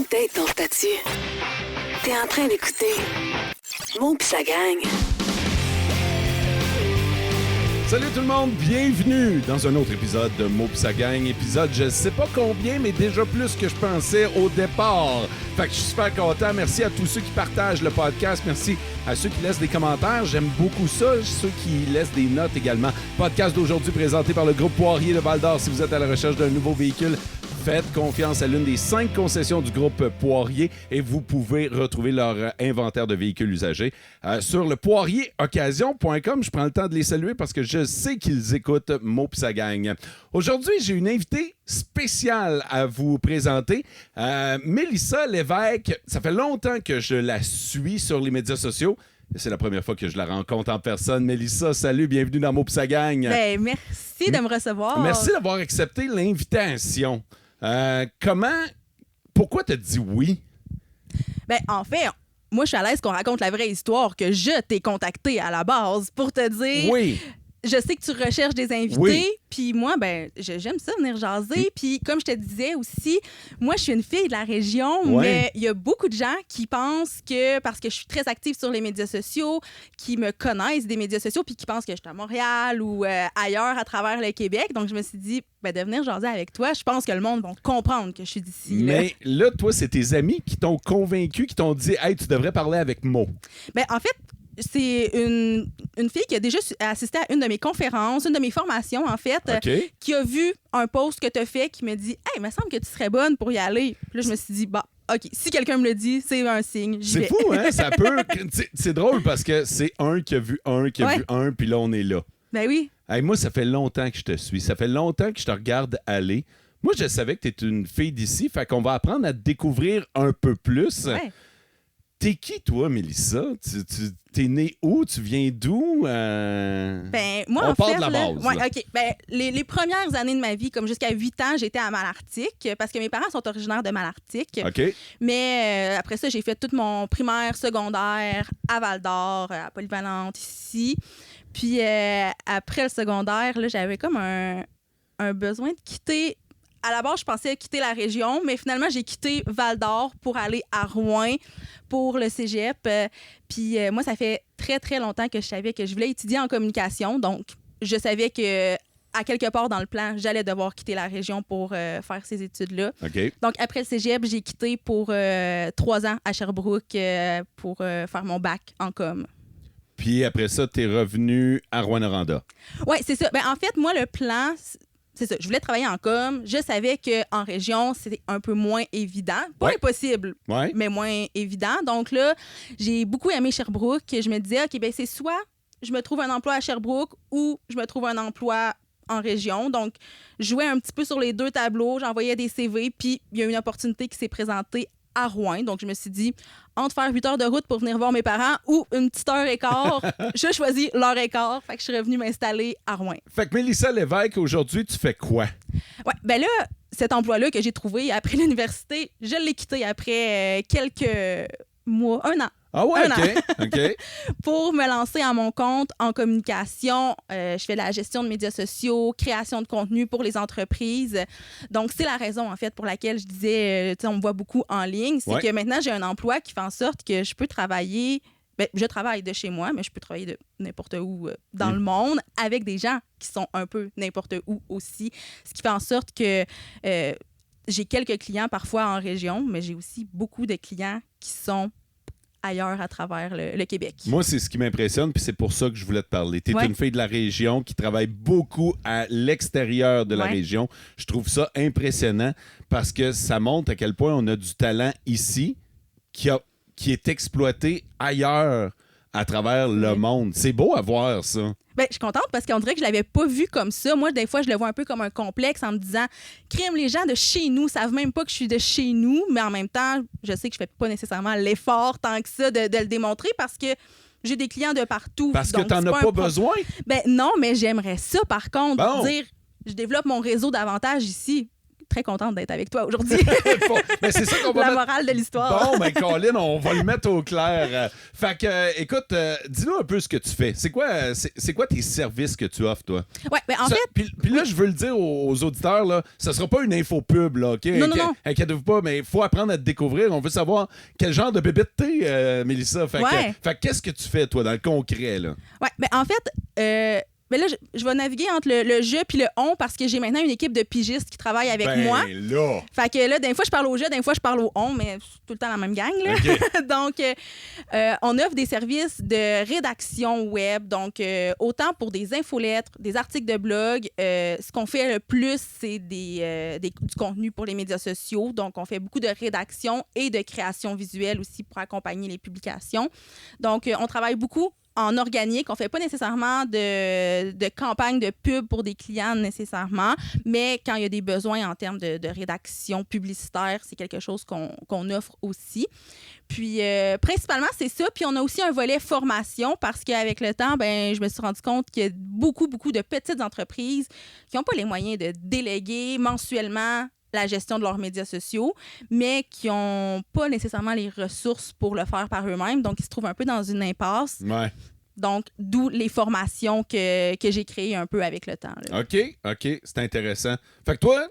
update ton statut. T'es en train d'écouter Mo pis sa gang. Salut tout le monde, bienvenue dans un autre épisode de Mo pis sa gang. Épisode je sais pas combien, mais déjà plus que je pensais au départ. Fait que je suis super content. Merci à tous ceux qui partagent le podcast. Merci à ceux qui laissent des commentaires. J'aime beaucoup ça. Ceux qui laissent des notes également. Podcast d'aujourd'hui présenté par le groupe Poirier de Val-d'Or. Si vous êtes à la recherche d'un nouveau véhicule, faites confiance à l'une des 5 concessions du groupe Poirier et vous pouvez retrouver leur inventaire de véhicules usagés sur le poirieroccasion.com. Je prends le temps de les saluer parce que je sais qu'ils écoutent Mo pis sa gang. Aujourd'hui, j'ai une invitée spéciale à vous présenter. Mélissa Lévesque, ça fait longtemps que je la suis sur les médias sociaux. C'est la première fois que je la rencontre en personne. Mélissa, salut, bienvenue dans Mo pis sa gang. Ben, merci de me recevoir. Merci d'avoir accepté l'invitation. Pourquoi t'as dit oui? Ben, en fait, moi, je suis à l'aise qu'on raconte la vraie histoire, que je t'ai contacté à la base pour te dire... Oui. Je sais que tu recherches des invités, puis moi, ben, j'aime ça, venir jaser. Puis comme je te disais aussi, moi, je suis une fille de la région, mais il y a beaucoup de gens qui pensent que, parce que je suis très active sur les médias sociaux, qui me connaissent des médias sociaux, puis qui pensent que je suis à Montréal ou ailleurs à travers le Québec. Donc, je me suis dit, ben, de venir jaser avec toi, je pense que le monde va comprendre que je suis d'ici. Mais là, toi, c'est tes amis qui t'ont convaincu, qui t'ont dit, hey, tu devrais parler avec Mo. Ben, en fait, c'est une fille qui a déjà assisté à une de mes conférences, une de mes formations, en fait, qui a vu un post que tu as fait qui me dit « Hey, il me semble que tu serais bonne pour y aller. » Puis là, je me suis dit « Bah, OK, si quelqu'un me le dit, c'est un signe. J'y vais. » C'est fou, hein? Ça peut... C'est drôle parce que c'est un qui a vu un, qui a vu un, puis là, on est là. Ben oui. Hey, moi, ça fait longtemps que je te suis. Ça fait longtemps que je te regarde aller. Moi, je savais que tu es une fille d'ici, fait qu'on va apprendre à te découvrir un peu plus. Ouais. T'es qui, toi, Mélissa? T'es née où? Tu viens d'où? Ben, moi, on en part fait, de la base. Ouais, OK. Ben, les premières années de ma vie, comme jusqu'à 8 ans, j'étais à Malartic, parce que mes parents sont originaires de Malartic. OK. Mais après ça, j'ai fait tout mon primaire, secondaire à Val-d'Or, à Polyvalente, ici. Puis après le secondaire, là, j'avais comme un besoin de quitter... À la base, je pensais quitter la région, mais finalement, j'ai quitté Val-d'Or pour aller à Rouen pour le cégep. Puis moi, ça fait très, très longtemps que je savais que je voulais étudier en communication. Donc, je savais que à quelque part dans le plan, j'allais devoir quitter la région pour faire ces études-là. OK. Donc, après le cégep, j'ai quitté pour 3 ans à Sherbrooke pour faire mon bac en com. Puis après ça, t'es revenu à Rouyn-Noranda. Oui, c'est ça. Ben, en fait, moi, le plan... C'est ça, je voulais travailler en com. Je savais qu'en région, c'était un peu moins évident. Pas impossible, mais moins évident. Donc là, j'ai beaucoup aimé Sherbrooke. Je me disais, OK, ben c'est soit je me trouve un emploi à Sherbrooke ou je me trouve un emploi en région. Donc, je jouais un petit peu sur les 2 tableaux. J'envoyais des CV, puis il y a une opportunité qui s'est présentée à Rouen. Donc, je me suis dit, entre faire 8 heures de route pour venir voir mes parents ou une petite heure et quart, je choisis l'heure et quart. Fait que je suis revenue m'installer à Rouen. Fait que Mélissa Lévesque, aujourd'hui, tu fais quoi? Ouais, ben là, cet emploi-là que j'ai trouvé après l'université, je l'ai quitté après quelques mois, 1 an. Ah ouais, OK. Pour me lancer à mon compte en communication, je fais de la gestion de médias sociaux, création de contenu pour les entreprises. Donc, c'est la raison, en fait, pour laquelle je disais, on me voit beaucoup en ligne. C'est que maintenant, j'ai un emploi qui fait en sorte que je peux travailler... Ben, je travaille de chez moi, mais je peux travailler de n'importe où dans le monde avec des gens qui sont un peu n'importe où aussi. Ce qui fait en sorte que j'ai quelques clients parfois en région, mais j'ai aussi beaucoup de clients qui sont ailleurs à travers le Québec. Moi, c'est ce qui m'impressionne, puis c'est pour ça que je voulais te parler. Tu es une fille de la région qui travaille beaucoup à l'extérieur de la région. Je trouve ça impressionnant parce que ça montre à quel point on a du talent ici qui est exploité ailleurs à travers le monde. C'est beau à voir, ça. Ben, je suis contente parce qu'on dirait que je l'avais pas vu comme ça. Moi, des fois, je le vois un peu comme un complexe en me disant « Crime, les gens de chez nous savent même pas que je suis de chez nous. » Mais en même temps, je sais que je fais pas nécessairement l'effort tant que ça de le démontrer parce que j'ai des clients de partout. Parce que t'en as pas besoin? Ben non, mais j'aimerais ça, par contre, dire « Je développe mon réseau davantage ici. » très contente d'être avec toi aujourd'hui. Bon, mais c'est ça qu'on va La morale de l'histoire. Bon, ben Colin, on va le mettre au clair. Fait que, écoute, dis-nous un peu ce que tu fais. C'est quoi tes services que tu offres, toi? Ouais, ben en fait... Puis là, je veux le dire aux auditeurs, là, ça sera pas une info pub, là, OK? Non. Inquiétez-vous pas, mais il faut apprendre à te découvrir. On veut savoir quel genre de bébé t'es, Mélissa. Fait que qu'est-ce que tu fais, toi, dans le concret, là? Ouais, ben en fait... Ben là, je vais naviguer entre le je puis le on parce que j'ai maintenant une équipe de pigistes qui travaillent avec moi. Là. Fait que là, des fois, je parle au je, des fois, je parle au on, mais c'est tout le temps la même gang. Là. Okay. Donc, on offre des services de rédaction web. Donc, autant pour des infolettres, des articles de blog. Ce qu'on fait le plus, c'est du contenu pour les médias sociaux. Donc, on fait beaucoup de rédaction et de création visuelle aussi pour accompagner les publications. Donc, on travaille beaucoup en organique. On ne fait pas nécessairement de campagne de pub pour des clients nécessairement, mais quand il y a des besoins en termes de rédaction publicitaire, c'est quelque chose qu'on offre aussi. Puis, principalement, c'est ça. Puis, on a aussi un volet formation parce qu'avec le temps, ben, je me suis rendu compte qu'il y a beaucoup de petites entreprises qui n'ont pas les moyens de déléguer mensuellement la gestion de leurs médias sociaux, mais qui n'ont pas nécessairement les ressources pour le faire par eux-mêmes. Donc, ils se trouvent un peu dans une impasse. Ouais. Donc, d'où les formations que j'ai créées un peu avec le temps. Là. OK. C'est intéressant. Fait que toi,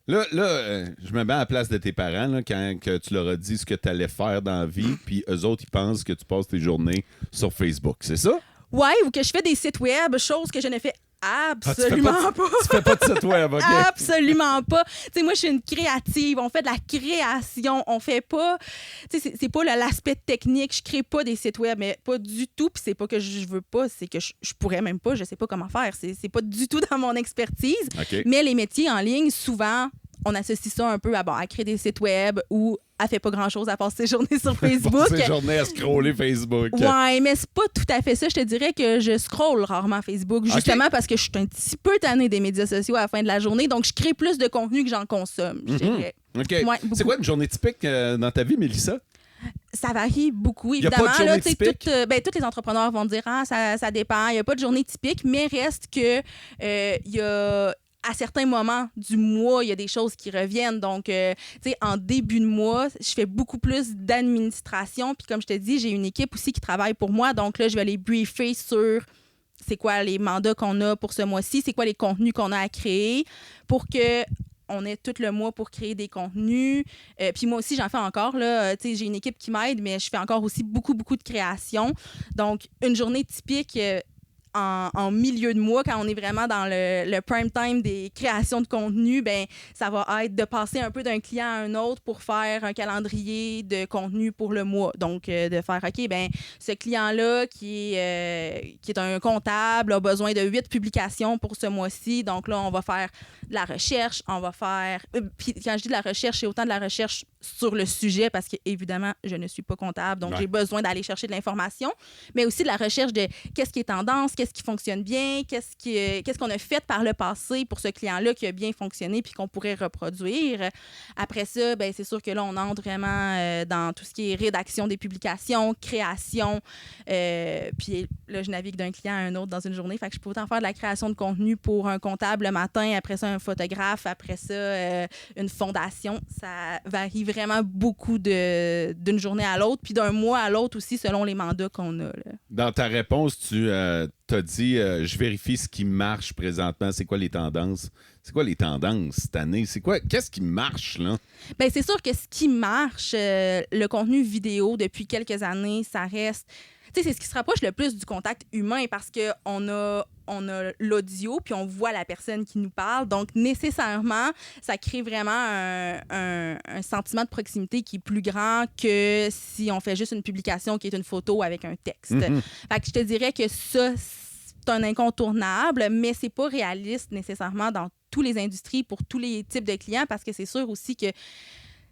là, je me mets à la place de tes parents là, quand que tu leur as dit ce que tu allais faire dans la vie, puis eux autres, ils pensent que tu passes tes journées sur Facebook. C'est ça? Ouais, ou que je fais des sites web, chose que je ne fais absolument pas. Tu fais pas de site web, OK? Absolument pas. Tu sais, moi, je suis une créative. On fait de la création. On fait pas... Tu sais, c'est pas l'aspect technique. Je crée pas des sites web, mais pas du tout. Puis c'est pas que je veux pas, c'est que je pourrais même pas. Je sais pas comment faire. C'est pas du tout dans mon expertise. Okay. Mais les métiers en ligne, souvent, on associe ça un peu à créer des sites web ou elle fait pas grand-chose à passer ses journées sur Facebook. Passer ses journées à scroller Facebook. Ouais, mais c'est pas tout à fait ça. Je te dirais que je scrolle rarement Facebook, justement parce que je suis un petit peu tannée des médias sociaux à la fin de la journée. Donc, je crée plus de contenu que j'en consomme, je dirais. OK. Ouais, c'est quoi une journée typique dans ta vie, Mélissa? Ça varie beaucoup, évidemment. Il n'y a pas de journée typique? Tous les entrepreneurs vont dire « ça dépend ». Il n'y a pas de journée typique, mais reste que il y a... À certains moments du mois, il y a des choses qui reviennent. Donc, tu sais, en début de mois, je fais beaucoup plus d'administration. Puis comme je te dis, j'ai une équipe aussi qui travaille pour moi. Donc là, je vais les briefer sur c'est quoi les mandats qu'on a pour ce mois-ci, c'est quoi les contenus qu'on a à créer pour que on ait tout le mois pour créer des contenus. Puis moi aussi, j'en fais encore. Là, j'ai une équipe qui m'aide, mais je fais encore aussi beaucoup de création. Donc, une journée typique... En milieu de mois, quand on est vraiment dans le prime time des créations de contenu, ben ça va être de passer un peu d'un client à un autre pour faire un calendrier de contenu pour le mois. Donc, de faire, OK, ben ce client-là qui est un comptable a besoin de 8 publications pour ce mois-ci. Donc là, on va faire de la recherche, on va faire... Puis quand je dis de la recherche, c'est autant de la recherche sur le sujet parce qu'évidemment, je ne suis pas comptable, donc j'ai besoin d'aller chercher de l'information, mais aussi de la recherche de qu'est-ce qui est tendance, qu'est-ce qui fonctionne bien, qu'est-ce qu'on a fait par le passé pour ce client-là qui a bien fonctionné puis qu'on pourrait reproduire. Après ça, ben c'est sûr que là, on entre vraiment dans tout ce qui est rédaction des publications, création, puis là, je navigue d'un client à un autre dans une journée, fait que je peux autant faire de la création de contenu pour un comptable le matin, après ça, un photographe, après ça, une fondation. Ça varie vraiment beaucoup d'une journée à l'autre, puis d'un mois à l'autre aussi, selon les mandats qu'on a. Là. Dans ta réponse, tu t'as dit je vérifie ce qui marche présentement. C'est quoi les tendances? C'est quoi les tendances cette année? Qu'est-ce qui marche, là? Bien, c'est sûr que ce qui marche, le contenu vidéo depuis quelques années, ça reste... Tu sais, c'est ce qui se rapproche le plus du contact humain parce qu'on a l'audio, puis on voit la personne qui nous parle. Donc, nécessairement, ça crée vraiment un sentiment de proximité qui est plus grand que si on fait juste une publication qui est une photo avec un texte. Mm-hmm. Fait que je te dirais que ça, c'est un incontournable, mais c'est pas réaliste nécessairement dans toutes les industries pour tous les types de clients parce que c'est sûr aussi que, tu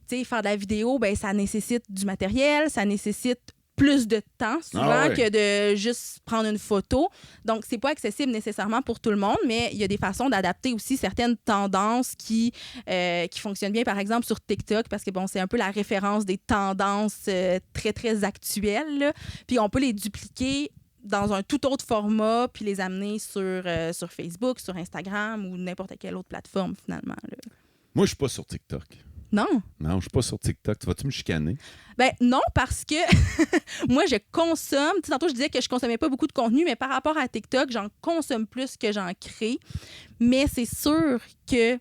sais, faire de la vidéo, ben ça nécessite du matériel, ça nécessite plus de temps souvent que de juste prendre une photo. Donc, c'est pas accessible nécessairement pour tout le monde, mais il y a des façons d'adapter aussi certaines tendances qui fonctionnent bien, par exemple, sur TikTok, parce que, bon, c'est un peu la référence des tendances très, très actuelles. Là. Puis, on peut les dupliquer dans un tout autre format, puis les amener sur Facebook, sur Instagram ou n'importe quelle autre plateforme, finalement. Là. Moi, je suis pas sur TikTok. Non? Non, je suis pas sur TikTok. Tu vas-tu me chicaner? Ben non, parce que moi, je consomme. Tu sais, tantôt, je disais que je consommais pas beaucoup de contenu, mais par rapport à TikTok, j'en consomme plus que j'en crée. Mais c'est sûr que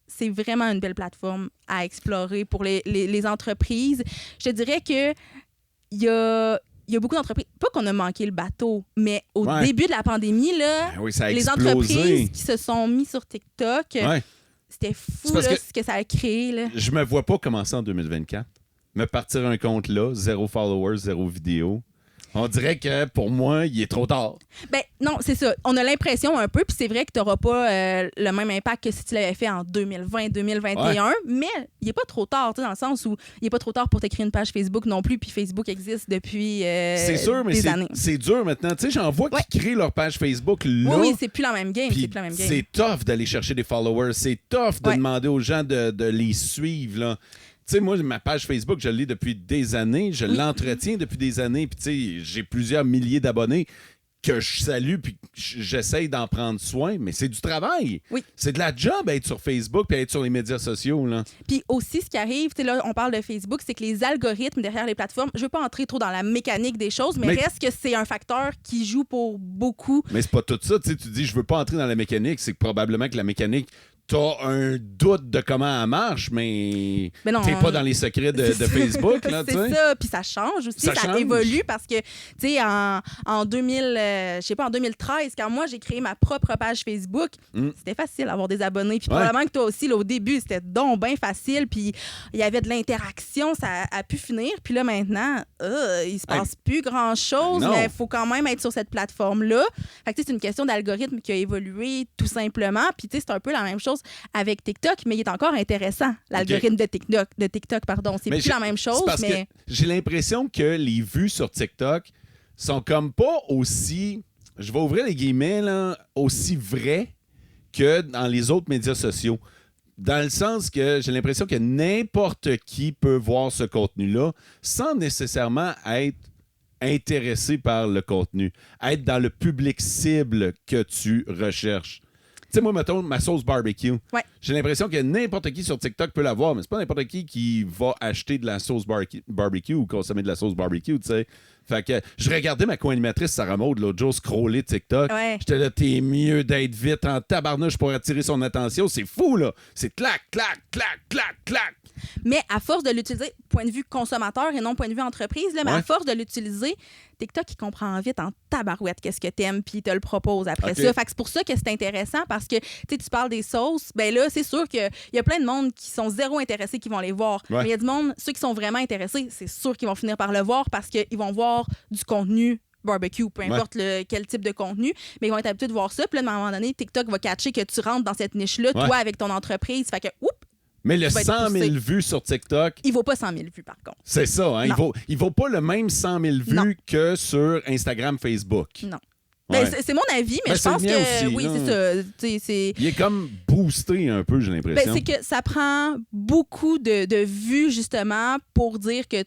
c'est vraiment une belle plateforme à explorer pour les entreprises. Je te dirais que il y a beaucoup d'entreprises. Pas qu'on a manqué le bateau, mais au début de la pandémie, là, oui, ça a les explosé. Entreprises qui se sont mis sur TikTok, c'était fou là, ce que ça a créé. Là. Je me vois pas commencer en 2024. Me partir un compte là, 0 followers, 0 vidéo. On dirait que pour moi, il est trop tard. Ben non, c'est ça. On a l'impression un peu, puis c'est vrai que tu n'auras pas le même impact que si tu l'avais fait en 2020, 2021, mais il n'est pas trop tard, dans le sens où il n'est pas trop tard pour t'écrire une page Facebook non plus, puis Facebook existe depuis c'est sûr, mais des années. C'est dur maintenant. Tu sais, j'en vois qui créent leur page Facebook là. Oui, c'est plus la même game. C'est tough d'aller chercher des followers. C'est tough de demander aux gens de les suivre, là. Tu sais, moi, ma page Facebook, je l'ai depuis des années. Je l'entretiens depuis des années. Puis, tu sais, j'ai plusieurs milliers d'abonnés que je salue puis j'essaye d'en prendre soin. Mais c'est du travail. Oui. C'est de la job être sur Facebook puis être sur les médias sociaux, là. Puis aussi, ce qui arrive, tu sais, là, on parle de Facebook, c'est que les algorithmes derrière les plateformes, je veux pas entrer trop dans la mécanique des choses, mais reste que c'est un facteur qui joue pour beaucoup. Mais c'est pas tout ça. Tu sais, tu dis, je veux pas entrer dans la mécanique. C'est que probablement que la mécanique... T'as un doute de comment elle marche, mais t'es pas dans les secrets de Facebook. Là, c'est ça, puis ça change aussi, ça évolue parce que, tu sais, en 2013, quand moi, j'ai créé ma propre page Facebook, c'était facile d'avoir des abonnés. Puis probablement que toi aussi, là, au début, c'était donc bien facile, puis il y avait de l'interaction, ça a pu finir. Puis là, maintenant, il se passe plus grand-chose, mais il faut quand même être sur cette plateforme-là. Fait que c'est une question d'algorithme qui a évolué tout simplement. Puis, tu sais, c'est un peu la même chose avec TikTok, mais il est encore intéressant, l'algorithme de TikTok, pardon. C'est plus la même chose, mais... J'ai l'impression que les vues sur TikTok sont comme pas aussi, je vais ouvrir les guillemets, là, aussi vraies que dans les autres médias sociaux. Dans le sens que j'ai l'impression que n'importe qui peut voir ce contenu-là sans nécessairement être intéressé par le contenu, être dans le public cible que tu recherches. Tu sais, moi, mettons, ma sauce barbecue. Ouais. J'ai l'impression que n'importe qui sur TikTok peut l'avoir, mais c'est pas n'importe qui va acheter de la sauce barbecue ou consommer de la sauce barbecue, tu sais. Fait que je regardais ma co-animatrice Sarah Maud l'autre jour scroller TikTok. Ouais. J'étais là, t'es mieux d'être vite en tabarnouche pour attirer son attention. C'est fou, là. C'est clac, clac, clac, clac, clac. Mais à force de l'utiliser, point de vue consommateur et non point de vue entreprise, là, mais à force de l'utiliser, TikTok, il comprend vite en tabarouette qu'est-ce que t'aimes, puis il te le propose après ça. Fait que c'est pour ça que c'est intéressant, parce que tu parles des sauces, ben là, c'est sûr qu'il y a plein de monde qui sont zéro intéressés qui vont les voir. Mais il y a du monde, ceux qui sont vraiment intéressés, c'est sûr qu'ils vont finir par le voir parce qu'ils vont voir du contenu barbecue, peu importe quel type de contenu, mais ils vont être habitués de voir ça. Puis là, à un moment donné, TikTok va catcher que tu rentres dans cette niche-là, toi, avec ton entreprise. Fait que, mais le 100 000 vues sur TikTok... Il vaut pas 100 000 vues, par contre. C'est ça, hein? Il vaut pas le même 100 000 vues que sur Instagram, Facebook. Non. Ben, c'est mon avis, mais je pense que... Aussi, oui, c'est ça. Il est comme boosté un peu, j'ai l'impression. Ben, c'est que ça prend beaucoup de vues, justement, pour dire que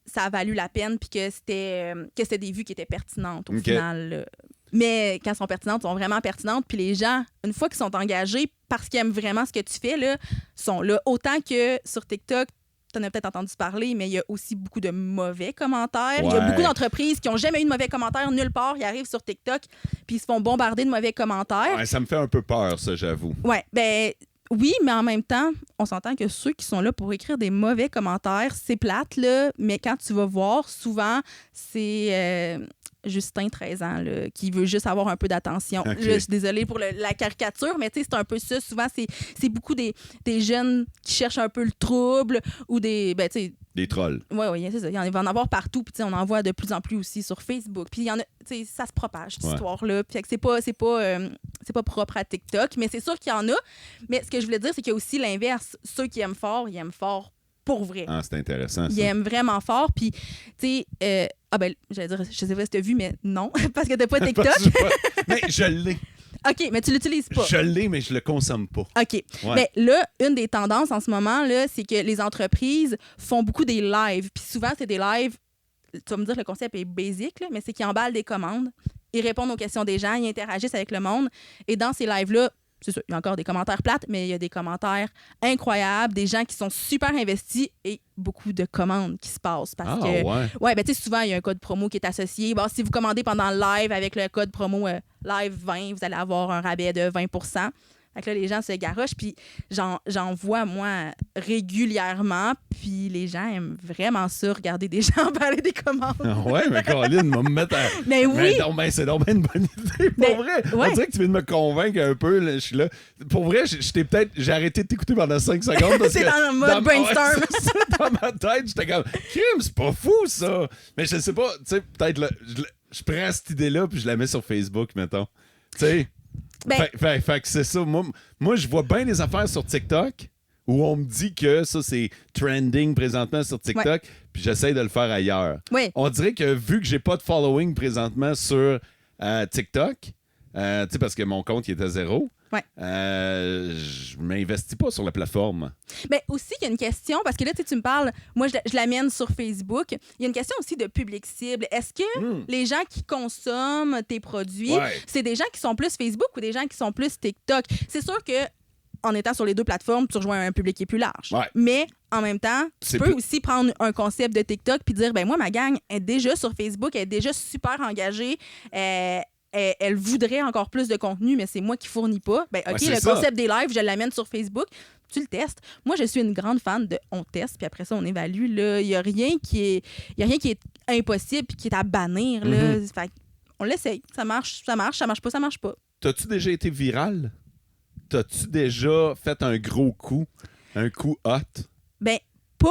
ça a valu la peine puis que c'était des vues qui étaient pertinentes, au final. Mais quand elles sont pertinentes, elles sont vraiment pertinentes. Puis les gens, une fois qu'ils sont engagés parce qu'ils aiment vraiment ce que tu fais, là, sont là. Autant que sur TikTok, tu en as peut-être entendu parler, mais il y a aussi beaucoup de mauvais commentaires. Il y a beaucoup d'entreprises qui n'ont jamais eu de mauvais commentaires nulle part. Ils arrivent sur TikTok puis ils se font bombarder de mauvais commentaires. Ouais, ça me fait un peu peur, ça, j'avoue. Ouais, ben... Oui, mais en même temps, on s'entend que ceux qui sont là pour écrire des mauvais commentaires, c'est plate, là, mais quand tu vas voir, souvent, c'est Justin, 13 ans, là, qui veut juste avoir un peu d'attention. Là, je suis désolée pour la caricature, mais c'est un peu ça. Souvent, c'est beaucoup des jeunes qui cherchent un peu le trouble ou des... Ben, des trolls. Oui, c'est ça. Il va en avoir partout. Puis on en voit de plus en plus aussi sur Facebook. Puis il y en a, ça se propage, cette histoire-là. Puis c'est pas propre à TikTok, mais c'est sûr qu'il y en a. Mais ce que je voulais dire, c'est qu'il y a aussi l'inverse. Ceux qui aiment fort, ils aiment fort pour vrai. Ah, c'est intéressant, ça. Ils aiment vraiment fort. Puis, tu sais, j'allais dire, je sais pas si tu as vu, mais non, parce que t'as pas TikTok. Mais je l'ai. OK, mais tu l'utilises pas. Je l'ai, mais je le consomme pas. OK. Mais là, une des tendances en ce moment, là, c'est que les entreprises font beaucoup des lives. Puis souvent, c'est des lives, tu vas me dire que le concept est basic, là, mais c'est qu'ils emballent des commandes, ils répondent aux questions des gens, ils interagissent avec le monde. Et dans ces lives-là, c'est ça, il y a encore des commentaires plates, mais il y a des commentaires incroyables, des gens qui sont super investis et beaucoup de commandes qui se passent. Parce que, ouais, ben, tu sais, souvent, il y a un code promo qui est associé. Bon, si vous commandez pendant le live avec le code promo Live 20, vous allez avoir un rabais de 20 %. Fait que là, les gens se garochent, puis j'en vois, moi, régulièrement, puis les gens aiment vraiment ça, regarder des gens parler des commandes. Ouais, mais Caroline va me mettre à... Mais oui! Mais c'est donc une bonne idée, pour vrai. Ouais. On dirait que tu viens de me convaincre un peu, là, je suis là. Pour vrai, j'ai arrêté de t'écouter pendant 5 secondes. Parce c'est que dans le mode brainstorm. Dans ma tête, j'étais comme, Kim, c'est pas fou, ça! Mais je sais pas, tu sais, peut-être, là, je prends cette idée-là, puis je la mets sur Facebook, mettons. Tu sais... Fait que c'est ça. Moi, je vois bien des affaires sur TikTok où on me dit que ça, c'est trending présentement sur TikTok, puis j'essaie de le faire ailleurs. Oui. On dirait que vu que j'ai pas de following présentement sur TikTok, tu sais, parce que mon compte il est à 0, je m'investis pas sur la plateforme. Mais aussi, il y a une question, parce que là, tu me parles, moi, je l'amène sur Facebook. Il y a une question aussi de public cible. Est-ce que les gens qui consomment tes produits, c'est des gens qui sont plus Facebook ou des gens qui sont plus TikTok? C'est sûr que en étant sur les deux plateformes, tu rejoins un public qui est plus large. Ouais. Mais en même temps, tu peux aussi prendre un concept de TikTok puis dire, ben moi, ma gang est déjà sur Facebook, elle est déjà super engagée. Elle voudrait encore plus de contenu, mais c'est moi qui fournis pas. Ben, OK, le concept des lives, je l'amène sur Facebook. Tu le testes. Moi, je suis une grande fan de on teste, puis après ça, on évalue. Il n'y a rien qui est impossible puis qui est à bannir. Là. Fait, on l'essaye. Ça marche pas, ça marche pas. T'as-tu déjà été viral? T'as-tu déjà fait un gros coup? Un coup hot? Ben, pas...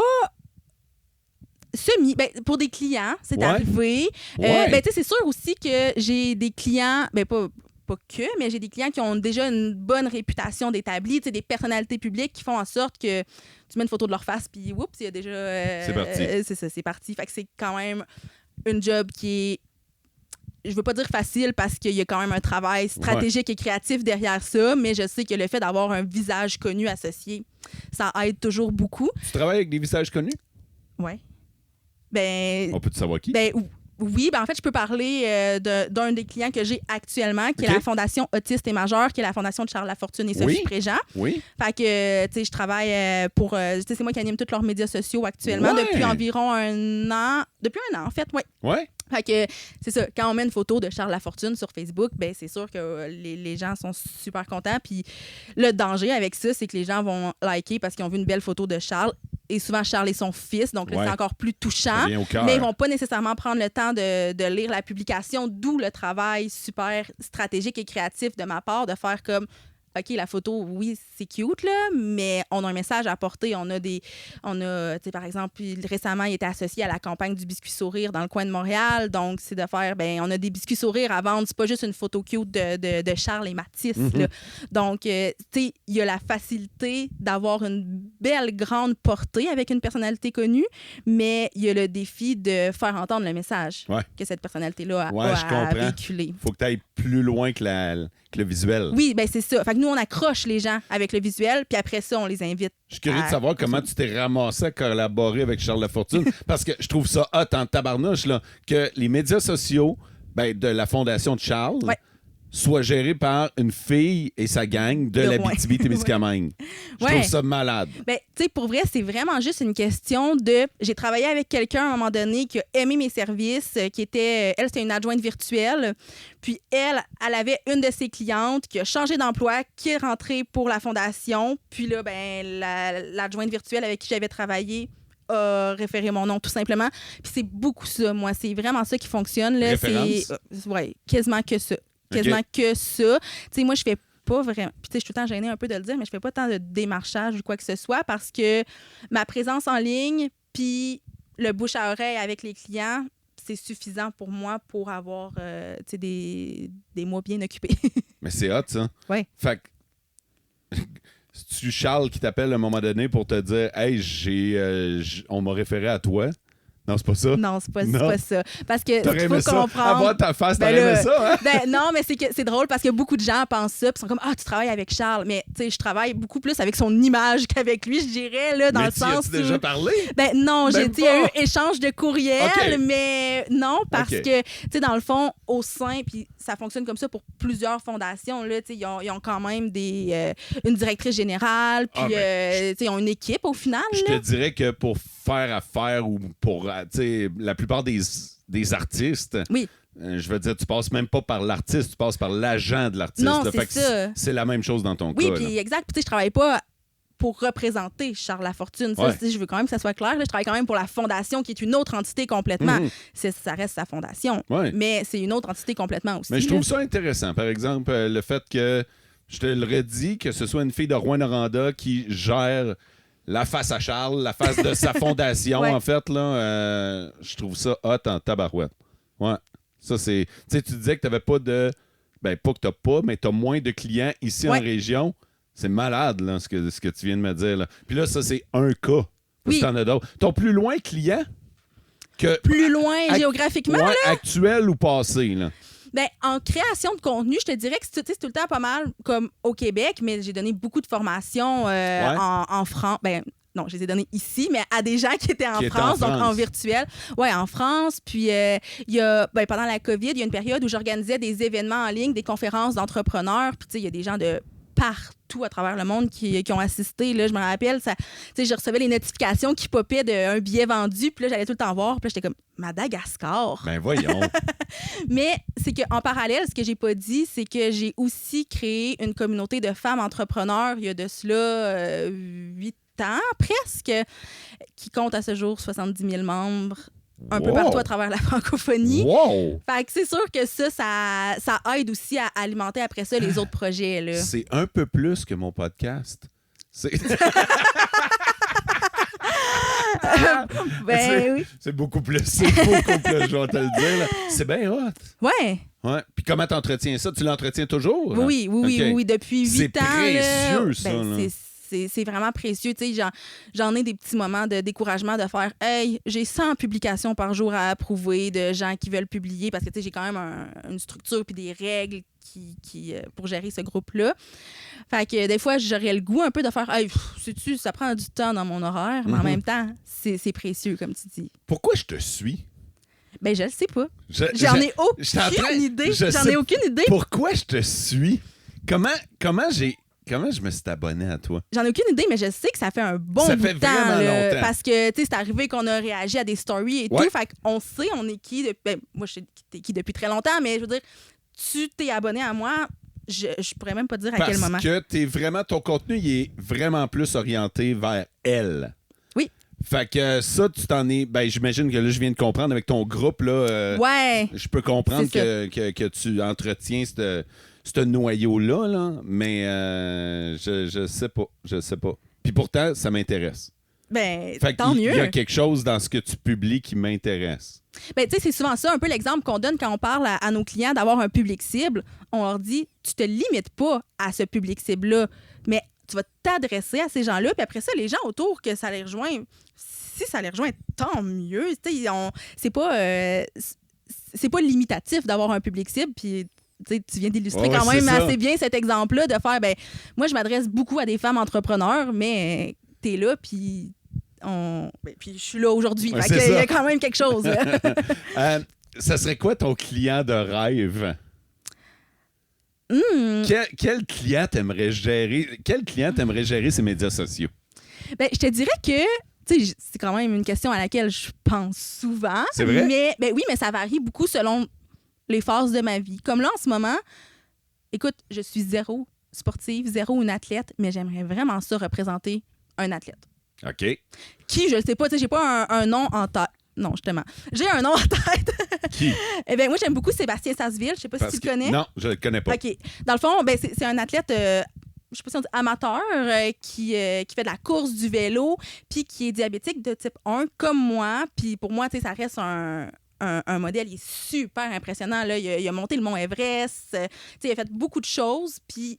Ben, pour des clients, c'est arrivé. Ben, c'est sûr aussi que j'ai des clients, ben, pas que, mais j'ai des clients qui ont déjà une bonne réputation d'établi, des personnalités publiques qui font en sorte que tu mets une photo de leur face, puis oups, il y a déjà... c'est parti. C'est ça, c'est parti. Fait que c'est quand même une job qui est... Je veux pas dire facile parce qu'il y a quand même un travail stratégique et créatif derrière ça, mais je sais que le fait d'avoir un visage connu associé, ça aide toujours beaucoup. Tu travailles avec des visages connus? Oui. Ben, on peut-tu savoir qui? Ben, oui, ben en fait, je peux parler d'un des clients que j'ai actuellement, qui est la Fondation Autistes et Majeurs, qui est la fondation de Charles Lafortune et Sophie Préjean. Oui. Fait que, tu sais, je travaille pour... c'est moi qui anime tous leurs médias sociaux actuellement depuis environ un an. Depuis un an, en fait, oui. Ouais. Fait que, c'est ça, quand on met une photo de Charles Lafortune sur Facebook, ben c'est sûr que les gens sont super contents. Puis le danger avec ça, c'est que les gens vont liker parce qu'ils ont vu une belle photo de Charles. Et souvent, Charles est son fils, donc là, c'est encore plus touchant. Mais ils vont pas nécessairement prendre le temps de lire la publication, d'où le travail super stratégique et créatif de ma part, de faire comme... OK, la photo, oui, c'est cute, là, mais on a un message à apporter. On a, tu sais, par exemple, récemment, il était associé à la campagne du biscuit sourire dans le coin de Montréal. Donc, c'est de faire, ben, on a des biscuits sourires à vendre. C'est pas juste une photo cute de Charles et Mathis, là. Donc, tu sais, il y a la facilité d'avoir une belle grande portée avec une personnalité connue, mais il y a le défi de faire entendre le message que cette personnalité-là a véhiculé. Faut que tu ailles plus loin que le visuel. Oui, ben c'est ça. Fait que nous, on accroche les gens avec le visuel, puis après ça, on les invite. Je suis curieux de savoir comment tu t'es ramassé à collaborer avec Charles Lafortune, parce que je trouve ça hot en tabarnouche, là, que les médias sociaux de la Fondation de Charles soient gérés par une fille et sa gang de l'Abitibi-Témiscamingue. Je trouve ça malade. Ben, tu sais, pour vrai, c'est vraiment juste une question de... J'ai travaillé avec quelqu'un à un moment donné qui a aimé mes services, qui était... Elle, c'était une adjointe virtuelle. Puis elle avait une de ses clientes qui a changé d'emploi, qui est rentrée pour la Fondation. Puis là, ben, l'adjointe virtuelle avec qui j'avais travaillé a référé mon nom, tout simplement. Puis c'est beaucoup ça, moi. C'est vraiment ça qui fonctionne. Là. Référence? C'est quasiment que ça. Quasiment que ça. Tu sais, moi, je fais pas vraiment... Puis, tu sais, je suis tout le temps gênée un peu de le dire, mais je fais pas tant de démarchage ou quoi que ce soit parce que ma présence en ligne puis le bouche à oreille avec les clients, c'est suffisant pour moi pour avoir tu sais, des mois bien occupés. Mais c'est hot, ça. Oui. Fait que... C'est-tu Charles qui t'appelle à un moment donné pour te dire « Hey, on m'a référé à toi », Non, c'est pas ça. Non, c'est pas ça. Parce que t'aurais il faut aimé ça. comprendre. Avoir ta face, t'aurais aimé ça, hein? Non, mais c'est drôle parce que beaucoup de gens pensent ça, puis sont comme tu travailles avec Charles, mais tu sais, je travaille beaucoup plus avec son image qu'avec lui, je dirais là, dans le sens où. Déjà parlé? Non, il y a eu échange de courriel, okay. Mais non, parce que tu sais, dans le fond, au sein, puis ça fonctionne comme ça pour plusieurs fondations là, tu sais, ils ont quand même une directrice générale, puis tu sais, ils ont une équipe au final. Je te dirais que pour faire affaire ou pour, tu sais, la plupart des artistes, oui. Je veux dire, tu passes même pas par l'artiste, tu passes par l'agent de l'artiste. Non, là, c'est ça. C'est la même chose dans ton cas. Oui, puis exact. Puis tu sais, je travaille pas pour représenter Charles Lafortune. Ça, je veux quand même que ça soit clair. Là, je travaille quand même pour la fondation, qui est une autre entité complètement. Ça reste sa fondation, mais c'est une autre entité complètement aussi. Mais je trouve ça intéressant. Par exemple, le fait que, je te le redis, que ce soit une fille de Rouyn-Noranda qui gère la face à Charles, la face de sa fondation, en fait, là, je trouve ça hot en tabarouette. Ouais. Ça, c'est... Tu sais, tu disais que tu n'avais pas de... Ben, pas que tu n'as pas, mais tu as moins de clients ici en région. C'est malade, là, ce que tu viens de me dire, là. Puis là, ça, c'est un cas. Oui. Tu en as d'autres. Ton plus loin client que... Plus loin géographiquement, là? Actuel ou passé, là? Ben, en création de contenu, je te dirais que c'est tout le temps pas mal comme au Québec, mais j'ai donné beaucoup de formations en France. Ben, non, je les ai données ici, mais à des gens qui étaient en France, donc en virtuel. Oui, en France. Puis, il y a, pendant la COVID, il y a une période où j'organisais des événements en ligne, des conférences d'entrepreneurs. Puis, tu sais, il y a des gens de partout à travers le monde qui ont assisté. Là, je me rappelle, je recevais les notifications qui popaient d'un billet vendu. Puis là, j'allais tout le temps voir. Puis là, j'étais comme Madagascar. Ben voyons. Mais c'est qu'en parallèle, ce que j'ai pas dit, c'est que j'ai aussi créé une communauté de femmes entrepreneurs il y a de cela 8 ans presque, qui compte à ce jour 70 000 membres. Un peu partout à travers la francophonie. Wow! Fait que c'est sûr que ça aide aussi à alimenter après ça les autres projets. Là. C'est un peu plus que mon podcast. C'est oui. C'est beaucoup plus. C'est beaucoup plus, je vais te le dire. Là. C'est bien hot. Ouais. Puis comment t'entretiens ça? Tu l'entretiens toujours? Oui, depuis 8 ans. C'est précieux, ça. C'est vraiment précieux. J'en ai des petits moments de découragement de faire « Hey, j'ai 100 publications par jour à approuver de gens qui veulent publier parce que j'ai quand même une structure puis des règles qui pour gérer ce groupe-là. » Fait que des fois, j'aurais le goût un peu de faire « Hey, sais-tu, ça prend du temps dans mon horaire, mais en même temps, c'est précieux, comme tu dis. » Pourquoi je te suis? Ben, je le sais pas. J'en ai aucune idée. J'en ai aucune idée. Pourquoi je te suis? Comment je me suis abonné à toi? J'en ai aucune idée, mais je sais que ça fait un bon bout de temps. Longtemps. Parce que, tu sais, c'est arrivé qu'on a réagi à des stories et tout. Fait qu'on sait on est qui. Moi, je sais t'es qui depuis très longtemps, mais je veux dire, tu t'es abonné à moi, je pourrais même pas dire à quel moment. Parce que ton contenu, il est vraiment plus orienté vers elle. Oui. Fait que ça, tu t'en es... Ben, j'imagine que là, je viens de comprendre avec ton groupe, là. Je peux comprendre que tu entretiens ce noyau-là, là, mais je sais pas. Je sais pas. Puis pourtant, ça m'intéresse. Ben, tant mieux. Il y a quelque chose dans ce que tu publies qui m'intéresse. Ben, tu sais, c'est souvent ça, un peu l'exemple qu'on donne quand on parle à nos clients d'avoir un public cible. On leur dit, tu te limites pas à ce public cible-là, mais tu vas t'adresser à ces gens-là, puis après ça, les gens autour que ça les rejoint, si ça les rejoint, tant mieux. Tu sais, c'est pas limitatif d'avoir un public cible, puis tu viens d'illustrer quand même assez bien cet exemple-là de faire, moi, je m'adresse beaucoup à des femmes entrepreneurs, mais t'es là, puis puis je suis là aujourd'hui. Il y a quand même quelque chose. Ça serait quoi ton client de rêve? Quel client t'aimerais gérer? Quel client t'aimerais gérer ses médias sociaux? Ben, je te dirais que c'est quand même une question à laquelle je pense souvent. C'est vrai? Mais oui, mais ça varie beaucoup selon les phases de ma vie. Comme là, en ce moment, écoute, je suis zéro sportive, zéro une athlète, mais j'aimerais vraiment ça représenter un athlète. OK. Qui, je ne sais pas, j'ai pas un nom en tête. Non, justement. J'ai un nom en tête. Qui? Eh bien, moi, j'aime beaucoup Sébastien Sasseville. Je sais pas si tu le connais. Non, je le connais pas. OK. Dans le fond, c'est un athlète... je sais pas si on dit amateur, qui fait de la course, du vélo, puis qui est diabétique de type 1, comme moi. Puis pour moi, ça reste un modèle, il est super impressionnant. Là. Il a monté le mont Everest, il a fait beaucoup de choses, puis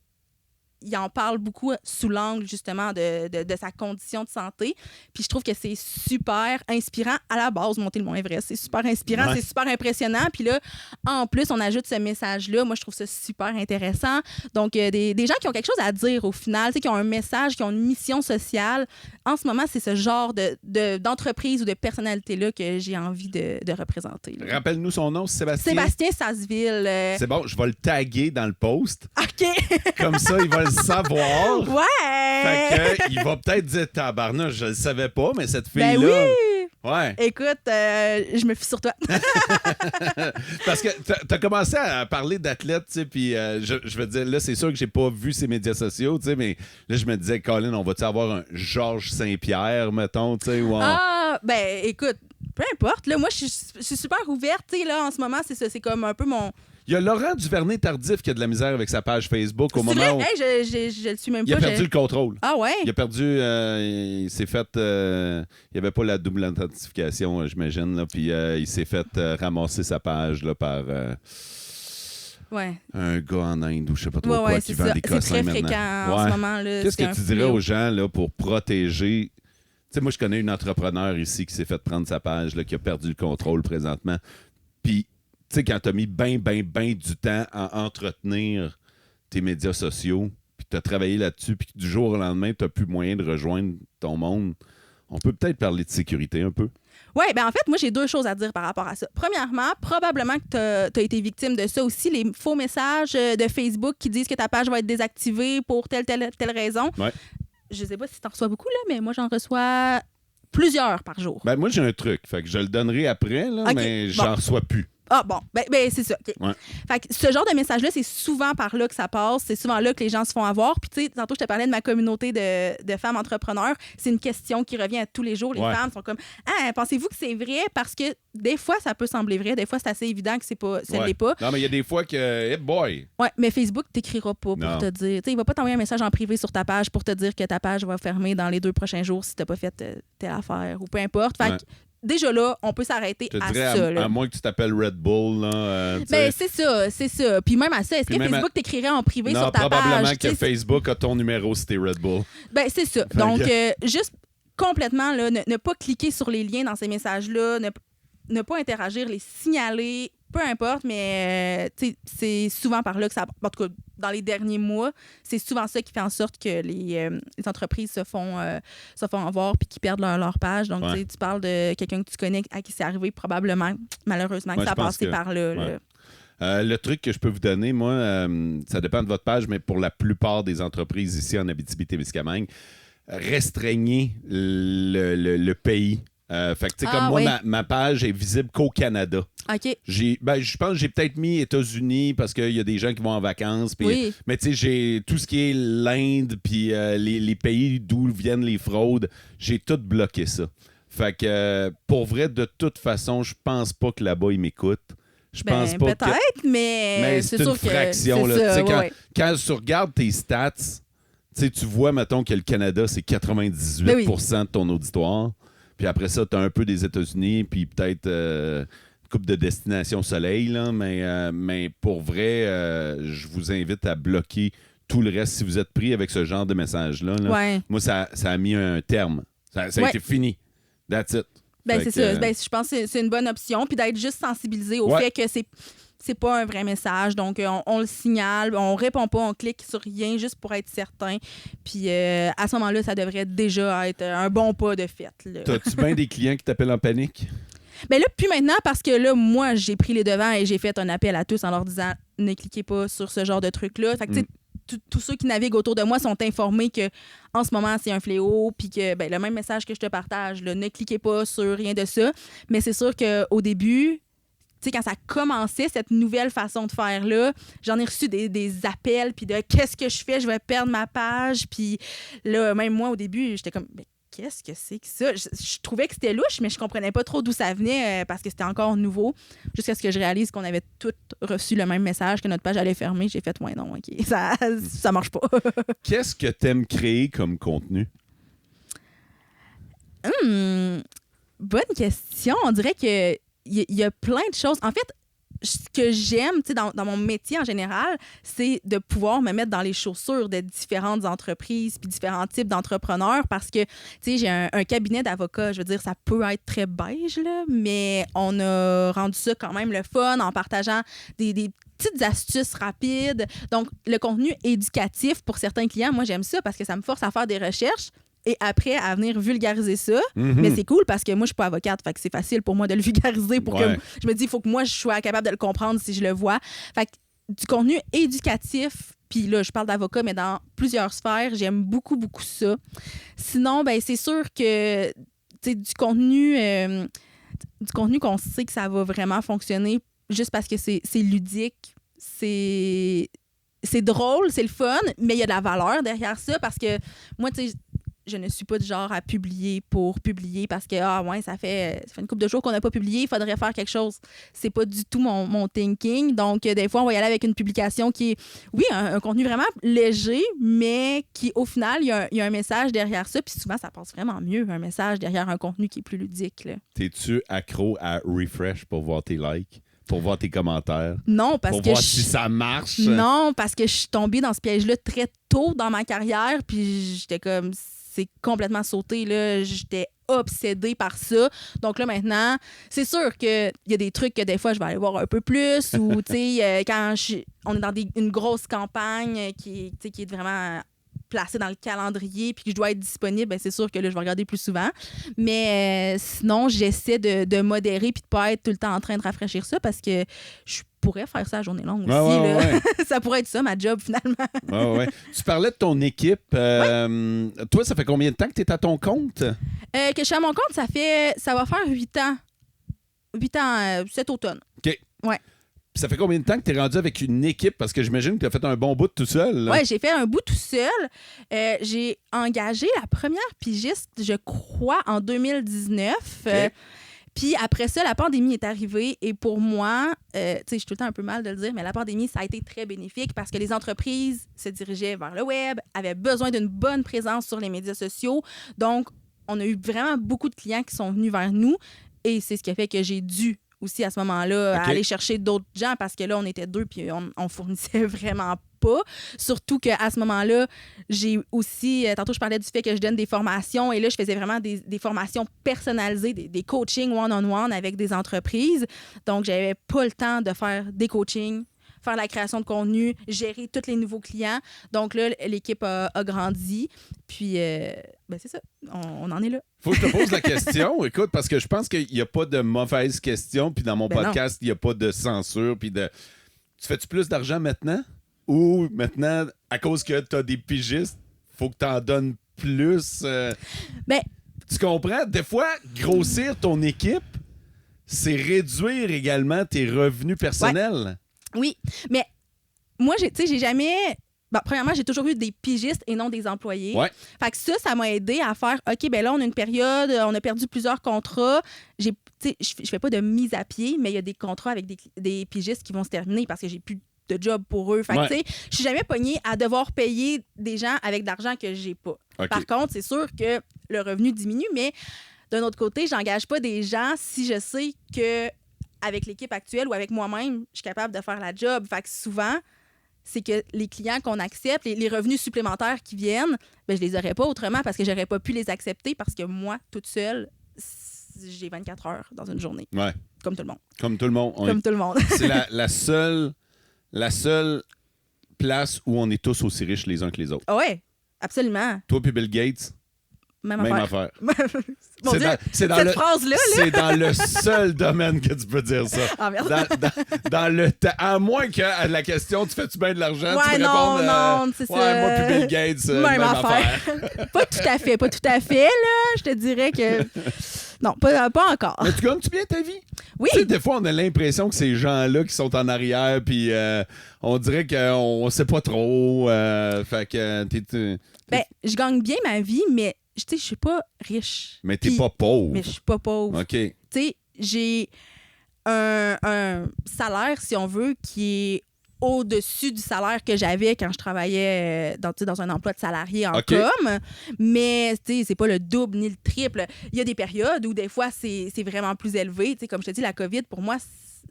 il en parle beaucoup sous l'angle, justement, de sa condition de santé. Puis je trouve que c'est super inspirant. À la base, Monter le Mont Everest, c'est super inspirant, c'est super impressionnant. Puis là, en plus, on ajoute ce message-là. Moi, je trouve ça super intéressant. Donc, des gens qui ont quelque chose à dire au final, qui ont un message, qui ont une mission sociale. En ce moment, c'est ce genre d'entreprise ou de personnalité-là que j'ai envie de représenter. Là. Rappelle-nous son nom, Sébastien. Sébastien Sasseville. C'est bon, je vais le taguer dans le post. OK. Comme ça, il va le savoir. Ouais. Fait que, il va peut-être dire tabarnouche, je le savais pas, mais cette fille-là. Ben oui. Ouais. Écoute, je me fie sur toi. Parce que t'as commencé à parler d'athlètes, tu sais, puis je veux dire, là, c'est sûr que j'ai pas vu ses médias sociaux, tu sais, mais là, je me disais, Colin, on va-tu avoir un Georges Saint-Pierre, mettons, tu sais, ou ben, écoute, peu importe, là, moi, je suis super ouverte, tu sais, là, en ce moment, c'est ça, c'est comme un peu mon... Il y a Laurent Duvernay-Tardif qui a de la misère avec sa page Facebook au moment où... Hey, je le suis même pas. Il a perdu le contrôle. Ah ouais? Il a perdu... il s'est fait... il n'y avait pas la double authentification, j'imagine, là, puis il s'est fait ramasser sa page là, par... un gars en Inde ou je sais pas trop quoi qui vend des cossins maintenant. C'est très fréquent en ce moment. Là, qu'est-ce que tu dirais aux gens là, pour protéger... Tu sais, moi, je connais une entrepreneur ici qui s'est fait prendre sa page, là, qui a perdu le contrôle présentement. Puis, tu sais, quand tu as mis bien du temps à entretenir tes médias sociaux, puis tu as travaillé là-dessus, puis du jour au lendemain, tu n'as plus moyen de rejoindre ton monde, on peut peut-être parler de sécurité un peu. Oui, ben en fait, moi, j'ai 2 choses à dire par rapport à ça. Premièrement, probablement que tu as été victime de ça aussi, les faux messages de Facebook qui disent que ta page va être désactivée pour telle raison. Ouais. Je sais pas si tu en reçois beaucoup, là, mais moi, j'en reçois plusieurs par jour. Ben moi, j'ai un truc. Fait que je le donnerai après, là, okay. mais j'en reçois plus. Ah bon, ben c'est ça. Okay. Ouais. Fait que ce genre de message-là, c'est souvent par là que ça passe. C'est souvent là que les gens se font avoir. Puis tu sais, tantôt, je te parlais de ma communauté de femmes entrepreneurs. C'est une question qui revient à tous les jours. Les femmes sont comme « Ah, pensez-vous que c'est vrai? » Parce que des fois, ça peut sembler vrai. Des fois, c'est assez évident que ce n'est pas. Non, mais il y a des fois que... Hey boy! Ouais, mais Facebook t'écrira pas pour te dire... Tu sais, il va pas t'envoyer un message en privé sur ta page pour te dire que ta page va fermer dans les 2 prochains jours si t'as pas fait telle affaire ou peu importe. Fait que déjà là, on peut s'arrêter à ça. À moins que tu t'appelles Red Bull. Là, ben, c'est ça. Puis même à ça, est-ce que Facebook t'écrirait en privé sur ta page? Non, probablement que Facebook a ton numéro si t'es Red Bull. Ben, c'est ça. Donc, juste complètement, là, ne pas cliquer sur les liens dans ces messages-là, ne pas interagir, les signaler, peu importe, mais c'est souvent par là que ça... En tout cas, dans les derniers mois, c'est souvent ça qui fait en sorte que les entreprises se font avoir puis qui perdent leur page. Donc, tu parles de quelqu'un que tu connais à qui c'est arrivé probablement, malheureusement, que ça a passé par là. Ouais. Le truc que je peux vous donner, moi, ça dépend de votre page, mais pour la plupart des entreprises ici en Abitibi-Témiscamingue, restreignez le pays. Fait que, tu sais, comme moi, ma page est visible qu'au Canada. OK. Je pense que j'ai peut-être mis États-Unis parce qu'il y a des gens qui vont en vacances. Pis, mais tu sais, j'ai tout ce qui est l'Inde puis les pays d'où viennent les fraudes, j'ai tout bloqué ça. Fait que, pour vrai, de toute façon, je pense pas que là-bas, ils m'écoutent. Je pense pas peut-être, mais c'est une sûr fraction. Que c'est là. Ça, quand tu regardes tes stats, tu vois, mettons, que le Canada, c'est 98% de ton auditoire. Puis après ça, tu as un peu des États-Unis, puis peut-être une couple de destinations soleil, là, mais pour vrai, je vous invite à bloquer tout le reste si vous êtes pris avec ce genre de message-là. Là. Moi, ça a mis un terme. Ça a été fini. That's it. Ben, c'est ça. Ben, je pense que c'est une bonne option. Puis d'être juste sensibilisé au fait que c'est pas un vrai message. Donc, on le signale, on répond pas, on clique sur rien juste pour être certain. Puis à ce moment-là, ça devrait déjà être un bon pas de fait. T'as-tu bien des clients qui t'appellent en panique? Bien là, puis maintenant, parce que là, moi, j'ai pris les devants et j'ai fait un appel à tous en leur disant « Ne cliquez pas sur ce genre de truc-là. » Fait que, tu sais, tous ceux qui naviguent autour de moi sont informés que en ce moment, c'est un fléau, puis que le même message que je te partage, là, ne cliquez pas sur rien de ça. Mais c'est sûr qu'au début... Tu sais, quand ça commençait, cette nouvelle façon de faire-là, j'en ai reçu des appels, puis de « Qu'est-ce que je fais? Je vais perdre ma page. » Puis là, même moi, au début, j'étais comme « Mais qu'est-ce que c'est que ça? » Je trouvais que c'était louche, mais je comprenais pas trop d'où ça venait parce que c'était encore nouveau. Jusqu'à ce que je réalise qu'on avait tous reçu le même message, que notre page allait fermer. J'ai fait « Ouais, non, OK, ça marche pas. » Qu'est-ce que t'aimes créer comme contenu? Bonne question. On dirait que il y a plein de choses. En fait, ce que j'aime dans mon métier en général, c'est de pouvoir me mettre dans les chaussures de différentes entreprises puis différents types d'entrepreneurs parce que j'ai un cabinet d'avocats. Je veux dire, ça peut être très beige, là, mais on a rendu ça quand même le fun en partageant des petites astuces rapides. Donc, le contenu éducatif pour certains clients, moi, j'aime ça parce que ça me force à faire des recherches et après à venir vulgariser ça. Mais c'est cool parce que moi, je suis pas avocate, fait que c'est facile pour moi de le vulgariser pour que je me dis, il faut que moi, je sois capable de le comprendre si je le vois. Fait que du contenu éducatif, puis là, je parle d'avocat, mais dans plusieurs sphères, j'aime beaucoup, beaucoup ça. Sinon, ben c'est sûr que du contenu qu'on sait que ça va vraiment fonctionner juste parce que c'est ludique, c'est drôle, c'est le fun, mais il y a de la valeur derrière ça parce que moi, je ne suis pas du genre à publier pour publier parce que, ça fait une couple de jours qu'on n'a pas publié, il faudrait faire quelque chose. C'est pas du tout mon thinking. Donc, des fois, on va y aller avec une publication qui est, oui, un contenu vraiment léger, mais qui, au final, il y a un message derrière ça. Puis souvent, ça passe vraiment mieux, un message derrière un contenu qui est plus ludique. Là. T'es-tu accro à Refresh pour voir tes likes? Pour voir tes commentaires? Non, parce pour que... voir si ça marche? Non, parce que je suis tombée dans ce piège-là très tôt dans ma carrière, puis j'étais comme... C'est complètement sauté, là. J'étais obsédée par ça. Donc là, maintenant, c'est sûr qu'il y a des trucs que des fois, je vais aller voir un peu plus ou, tu sais, quand on est dans une grosse campagne qui est vraiment placée dans le calendrier puis que je dois être disponible, ben c'est sûr que là, je vais regarder plus souvent. Mais sinon, j'essaie de modérer puis de pas être tout le temps en train de rafraîchir ça parce que je pourrais faire ça à journée longue aussi. Ouais. Ça pourrait être ça, ma job, finalement. Ouais. Tu parlais de ton équipe. Toi, ça fait combien de temps que tu es à ton compte? Que je suis à mon compte, ça va faire 8 ans. 8 ans cet automne. OK. Ouais. Puis ça fait combien de temps que tu es rendu avec une équipe? Parce que j'imagine que tu as fait un bon bout tout seul. Oui, j'ai fait un bout tout seul. J'ai engagé la première pigiste, je crois, en 2019. Okay. Puis après ça, la pandémie est arrivée et pour moi, je suis tout le temps un peu mal de le dire, mais la pandémie, ça a été très bénéfique parce que les entreprises se dirigeaient vers le web, avaient besoin d'une bonne présence sur les médias sociaux. Donc, on a eu vraiment beaucoup de clients qui sont venus vers nous et c'est ce qui a fait que j'ai dû aussi à ce moment-là aller chercher d'autres gens parce que là, on était 2 puis on fournissait vraiment pas. Surtout qu'à ce moment-là, j'ai aussi... tantôt, je parlais du fait que je donne des formations et là, je faisais vraiment des formations personnalisées, des coachings one-on-one avec des entreprises. Donc, j'avais pas le temps de faire des coachings, faire la création de contenu, gérer tous les nouveaux clients. Donc là, l'équipe a grandi. Puis, c'est ça. On en est là. Faut que je te pose la question. Écoute, parce que je pense qu'il n'y a pas de mauvaise question. Puis dans mon podcast, il n'y a pas de censure. Puis tu fais-tu plus d'argent maintenant? Ou maintenant, à cause que tu as des pigistes, faut que tu en donnes plus? Tu comprends? Des fois, grossir ton équipe, c'est réduire également tes revenus personnels. Ouais. Oui, mais moi, j'ai jamais... premièrement, j'ai toujours eu des pigistes et non des employés. Ouais. Fait que ça m'a aidé à faire, OK, là, on a une période, on a perdu plusieurs contrats. Je fais pas de mise à pied, mais il y a des contrats avec des pigistes qui vont se terminer parce que j'ai plus de job pour eux. Fait que, je suis jamais pognée à devoir payer des gens avec de l'argent que j'ai pas. Okay. Par contre, c'est sûr que le revenu diminue, mais d'un autre côté, j'engage pas des gens si je sais que avec l'équipe actuelle ou avec moi-même, je suis capable de faire la job. Fait que souvent, c'est que les clients qu'on accepte, les revenus supplémentaires qui viennent, je les aurais pas autrement parce que j'aurais pas pu les accepter parce que moi, toute seule, j'ai 24 heures dans une journée. Ouais. Comme tout le monde. Comme tout le monde. Comme tout le monde. C'est la seule place où on est tous aussi riches les uns que les autres. Oui, absolument. Toi puis Bill Gates, même affaire. Cette phrase-là, c'est dans le seul domaine que tu peux dire ça. Ah, merde. À moins que à la question, tu fais-tu bien de l'argent? Ouais, tu peux répondre, non, c'est ça. Moi puis Bill Gates, même affaire. Pas tout à fait, là. Je te dirais que... Non, pas encore. Mais tu gagnes-tu bien ta vie? Oui. Tu sais, des fois, on a l'impression que ces gens-là qui sont en arrière, puis on dirait qu'on sait pas trop. Fait que je gagne bien ma vie, mais je suis pas riche. Mais t'es pas pauvre. Mais je suis pas pauvre. OK. Tu sais, j'ai un salaire, si on veut, qui est au-dessus du salaire que j'avais quand je travaillais dans un emploi de salarié en com. Mais c'est pas le double ni le triple. Il y a des périodes où des fois, c'est vraiment plus élevé. T'sais, comme je te dis, la COVID, pour moi,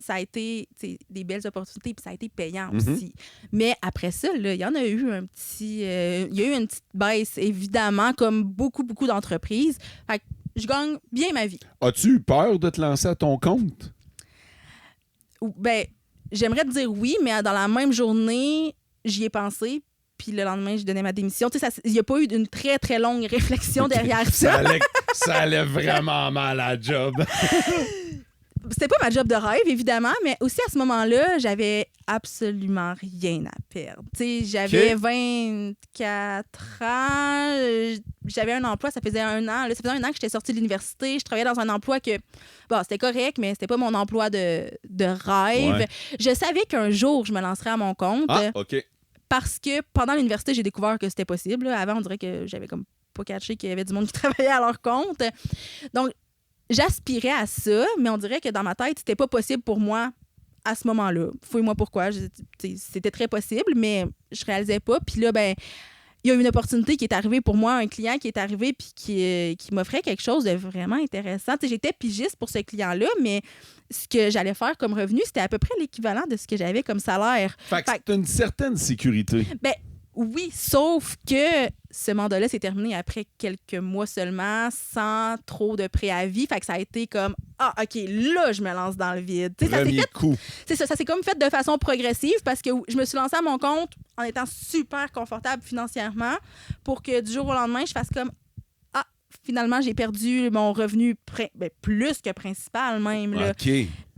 ça a été des belles opportunités, puis ça a été payant aussi. Mais après ça, il y en a eu il y a eu une petite baisse, évidemment, comme beaucoup d'entreprises. Fait que je gagne bien ma vie. As-tu eu peur de te lancer à ton compte? Ben, j'aimerais te dire oui, mais dans la même journée, j'y ai pensé. Puis le lendemain, je donnais ma démission. Tu sais, il n'y a pas eu une très, très longue réflexion derrière ça. Ça allait vraiment mal à la job. C'était pas ma job de rêve, évidemment, mais aussi à ce moment-là, j'avais absolument rien à perdre. Tu sais, j'avais 24 ans, j'avais un emploi, ça faisait 1 an. Là, ça faisait 1 an que j'étais sortie de l'université. Je travaillais dans un emploi que, bon, c'était correct, mais c'était pas mon emploi de rêve. Ouais. Je savais qu'un jour, je me lancerais à mon compte. Ah, OK. Parce que pendant l'université, j'ai découvert que c'était possible. Avant, on dirait que j'avais comme pas catché qu'il y avait du monde qui travaillait à leur compte. Donc, j'aspirais à ça, mais on dirait que dans ma tête, c'était pas possible pour moi à ce moment-là. Fouille-moi pourquoi. C'était très possible, mais je réalisais pas. Puis là, ben, il y a une opportunité qui est arrivée pour moi, un client qui est arrivé puis qui m'offrait quelque chose de vraiment intéressant. T'sais, j'étais pigiste pour ce client-là, mais ce que j'allais faire comme revenu, c'était à peu près l'équivalent de ce que j'avais comme salaire. Fait que c'est une certaine sécurité. Ben, oui, sauf que ce mandat-là s'est terminé après quelques mois seulement, sans trop de préavis. Fait que ça a été comme, ah, OK, là, je me lance dans le vide. Premier coup. C'est ça s'est comme fait de façon progressive parce que je me suis lancée à mon compte en étant super confortable financièrement pour que du jour au lendemain, je fasse comme, ah, finalement, j'ai perdu mon revenu plus que principal même. Là. OK.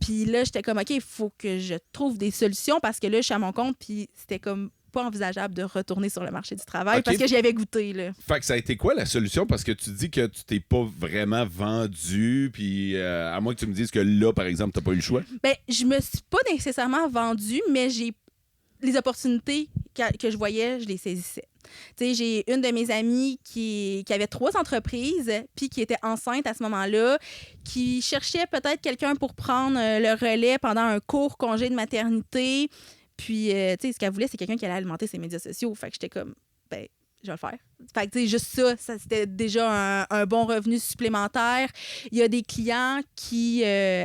Puis là, j'étais comme, OK, il faut que je trouve des solutions parce que là, je suis à mon compte puis c'était comme pas envisageable de retourner sur le marché du travail parce que j'y avais goûté. Là. Fait que ça a été quoi la solution? Parce que tu dis que tu t'es pas vraiment vendu, puis à moins que tu me dises que là, par exemple, t'as pas eu le choix. Ben, je me suis pas nécessairement vendue, mais les opportunités que je voyais, je les saisissais. Tu sais, j'ai une de mes amies qui avait 3 entreprises, puis qui était enceinte à ce moment-là, qui cherchait peut-être quelqu'un pour prendre le relais pendant un court congé de maternité. Puis, tu sais, ce qu'elle voulait, c'est quelqu'un qui allait alimenter ses médias sociaux. Fait que j'étais comme, ben, je vais le faire. Fait que, tu sais, juste ça, c'était déjà un bon revenu supplémentaire. Il y a des clients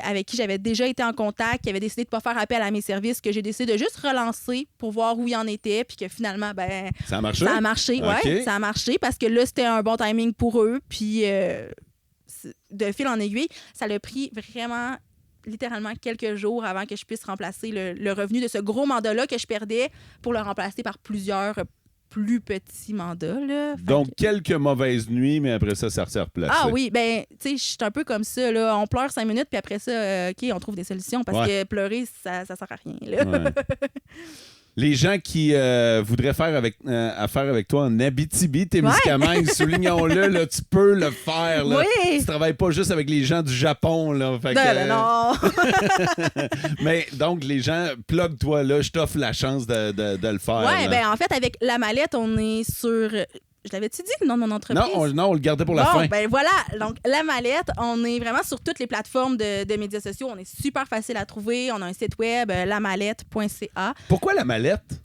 avec qui j'avais déjà été en contact, qui avaient décidé de ne pas faire appel à mes services, que j'ai décidé de juste relancer pour voir où ils en étaient, puis que finalement, ben... Ça a marché? Ça a marché, okay. Oui. Ça a marché parce que là, c'était un bon timing pour eux. Puis, de fil en aiguille, ça l'a pris vraiment... littéralement quelques jours avant que je puisse remplacer le revenu de ce gros mandat-là que je perdais pour le remplacer par plusieurs plus petits mandats. Là. Donc, quelques mauvaises nuits, mais après ça s'est replacé. Ah oui, ben tu sais, je suis un peu comme ça. Là. On pleure 5 minutes, puis après ça, OK, on trouve des solutions parce que pleurer, ça sert à rien. Là. Ouais. Les gens qui voudraient faire affaire avec toi en Abitibi-Témiscamingue, soulignons-le, là, tu peux le faire. Là. Oui. Tu travailles pas juste avec les gens du Japon. Là, fait non. Mais donc, les gens, plug-toi là, je t'offre la chance de le faire. Oui, ben en fait, avec La Mallette, on est sur... Je l'avais-tu dit, le nom de mon entreprise? Non, on le gardait pour la fin. Ben voilà. Donc, La Mallette, on est vraiment sur toutes les plateformes de médias sociaux. On est super facile à trouver. On a un site web, lamallette.ca. Pourquoi La Mallette?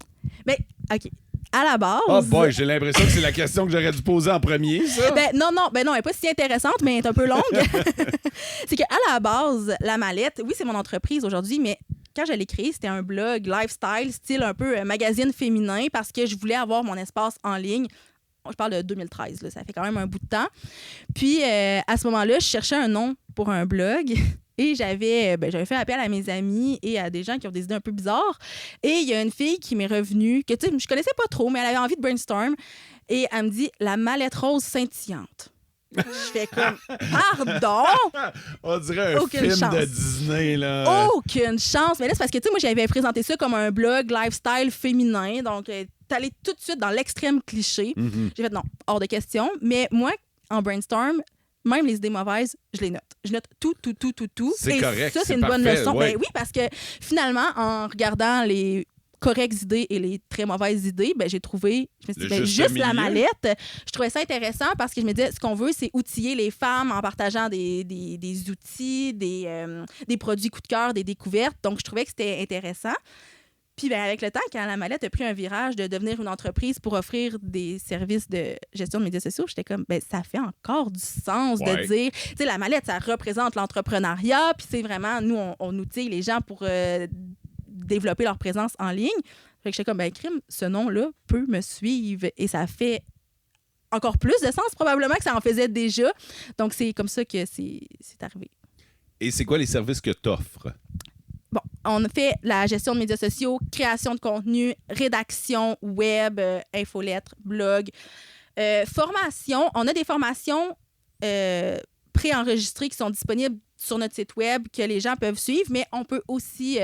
Ben, OK. À la base... Oh boy, j'ai l'impression que c'est la question que j'aurais dû poser en premier, ça. Non, elle n'est pas si intéressante, mais elle est un peu longue. C'est qu'à la base, La Mallette, oui, c'est mon entreprise aujourd'hui, mais... Quand je l'ai créé, c'était un blog lifestyle, style un peu magazine féminin, parce que je voulais avoir mon espace en ligne. Je parle de 2013, là, ça fait quand même un bout de temps. Puis, à ce moment-là, je cherchais un nom pour un blog et j'avais fait appel à mes amis et à des gens qui ont des idées un peu bizarres. Et il y a une fille qui m'est revenue, que tu sais, je connaissais pas trop, mais elle avait envie de brainstorm. Et elle me dit « La mallette rose scintillante ». Je fais comme pardon. On dirait un film de Disney là. Aucune chance. Mais là c'est parce que tu sais moi j'avais présenté ça comme un blog lifestyle féminin donc t'allais tout de suite dans l'extrême cliché. Mm-hmm. J'ai fait non, hors de question. Mais moi en brainstorm même les idées mauvaises, je les note. Je note tout. C'est correct. Ça c'est une bonne leçon. Ouais. Ben oui parce que finalement en regardant les correctes idées et les très mauvaises idées, ben j'ai trouvé, je me suis dit, juste La Mallette. Je trouvais ça intéressant parce que je me disais, ce qu'on veut, c'est outiller les femmes en partageant des outils, des produits coup de cœur, des découvertes. Donc, je trouvais que c'était intéressant. Puis ben, avec le temps, quand la mallette a pris un virage de devenir une entreprise pour offrir des services de gestion de médias sociaux, j'étais comme, ben ça fait encore du sens de dire, tu sais, la mallette, ça représente l'entrepreneuriat, puis c'est vraiment, nous, on outille les gens pour développer leur présence en ligne. Fait que j'étais comme, ben crime, ce nom-là peut me suivre et ça fait encore plus de sens probablement que ça en faisait déjà. Donc, c'est comme ça que c'est arrivé. Et c'est quoi les services que tu offres? Bon, on a fait la gestion de médias sociaux, création de contenu, rédaction, web, infolettres, blog, formation. On a des formations préenregistrées qui sont disponibles sur notre site web que les gens peuvent suivre, mais on peut aussi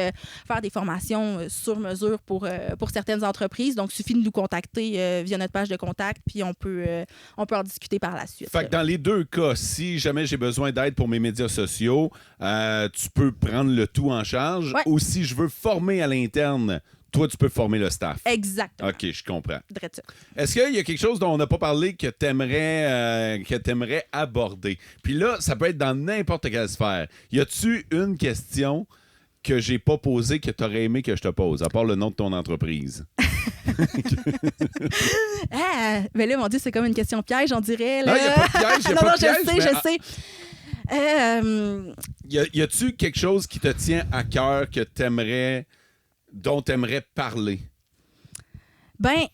faire des formations sur mesure pour certaines entreprises. Donc, il suffit de nous contacter via notre page de contact, puis on peut en discuter par la suite. Fait que dans les deux cas, si jamais j'ai besoin d'aide pour mes médias sociaux, tu peux prendre le tout en charge. Ouais. Ou si je veux former à l'interne, toi, tu peux former le staff. Exactement. OK, je comprends. Drette ça. Est-ce qu'il y a quelque chose dont on n'a pas parlé que tu aimerais aborder? Puis là, ça peut être dans n'importe quelle sphère. Y a-tu une question que j'ai pas posée que tu aurais aimé que je te pose, à part le nom de ton entreprise? Mais là, mon Dieu, c'est comme une question piège, on dirait. Là. Non, il n'y a pas de piège. Je sais. Y a-tu quelque chose qui te tient à cœur dont tu aimerais parler? Ben,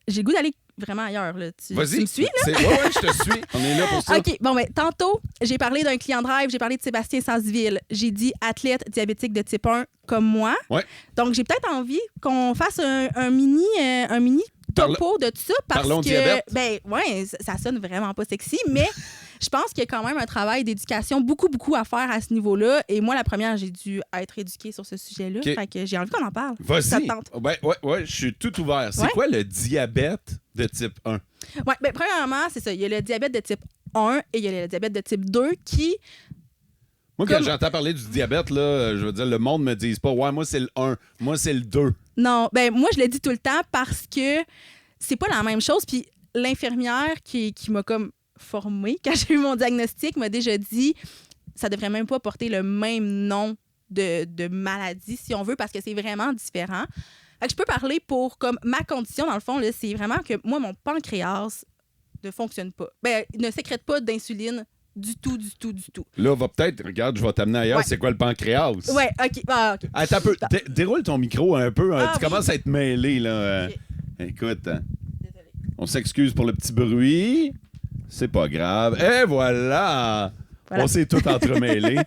j'ai le goût d'aller vraiment ailleurs. Là. Vas-y. Tu me suis, là? Oui, je te suis. On est là pour ça. OK. Bon, ben, tantôt, j'ai parlé d'un client de rêve, j'ai parlé de Sébastien Sanseville. J'ai dit athlète diabétique de type 1 comme moi. Ouais. Donc, j'ai peut-être envie qu'on fasse un mini topo de tout ça. Parlons que, diabète. Ben, ouais, ça sonne vraiment pas sexy, mais je pense qu'il y a quand même un travail d'éducation, beaucoup à faire à ce niveau-là. Et moi, la première, j'ai dû être éduquée sur ce sujet-là. Okay. Fait que j'ai envie qu'on en parle. Vas-y. Ça te tente? Ouais, je suis tout ouvert. C'est quoi le diabète de type 1? Ouais, ben, premièrement, c'est ça. Il y a le diabète de type 1 et il y a le diabète de type 2 qui... Moi, quand j'entends parler du diabète, là, je veux dire, le monde me dise pas « Ouais, moi, c'est le 1. Moi, c'est le 2. » Non, ben moi, je le dis tout le temps parce que c'est pas la même chose. Puis l'infirmière qui m'a comme formée quand j'ai eu mon diagnostic m'a déjà dit ça devrait même pas porter le même nom de maladie, si on veut, parce que c'est vraiment différent. Fait que je peux parler pour comme ma condition, dans le fond, là, c'est vraiment que moi, mon pancréas ne fonctionne pas. Ben, il ne sécrète pas d'insuline du tout. Là, regarde, je vais t'amener ailleurs. Ouais. C'est quoi le pancréas? Ouais, OK. Ah, okay. Attends un peu. Déroule ton micro un peu. Tu commences à être mêlé, là. Okay. Écoute. Désolée. On s'excuse pour le petit bruit. C'est pas grave. Et voilà! On s'est tout entremêlés.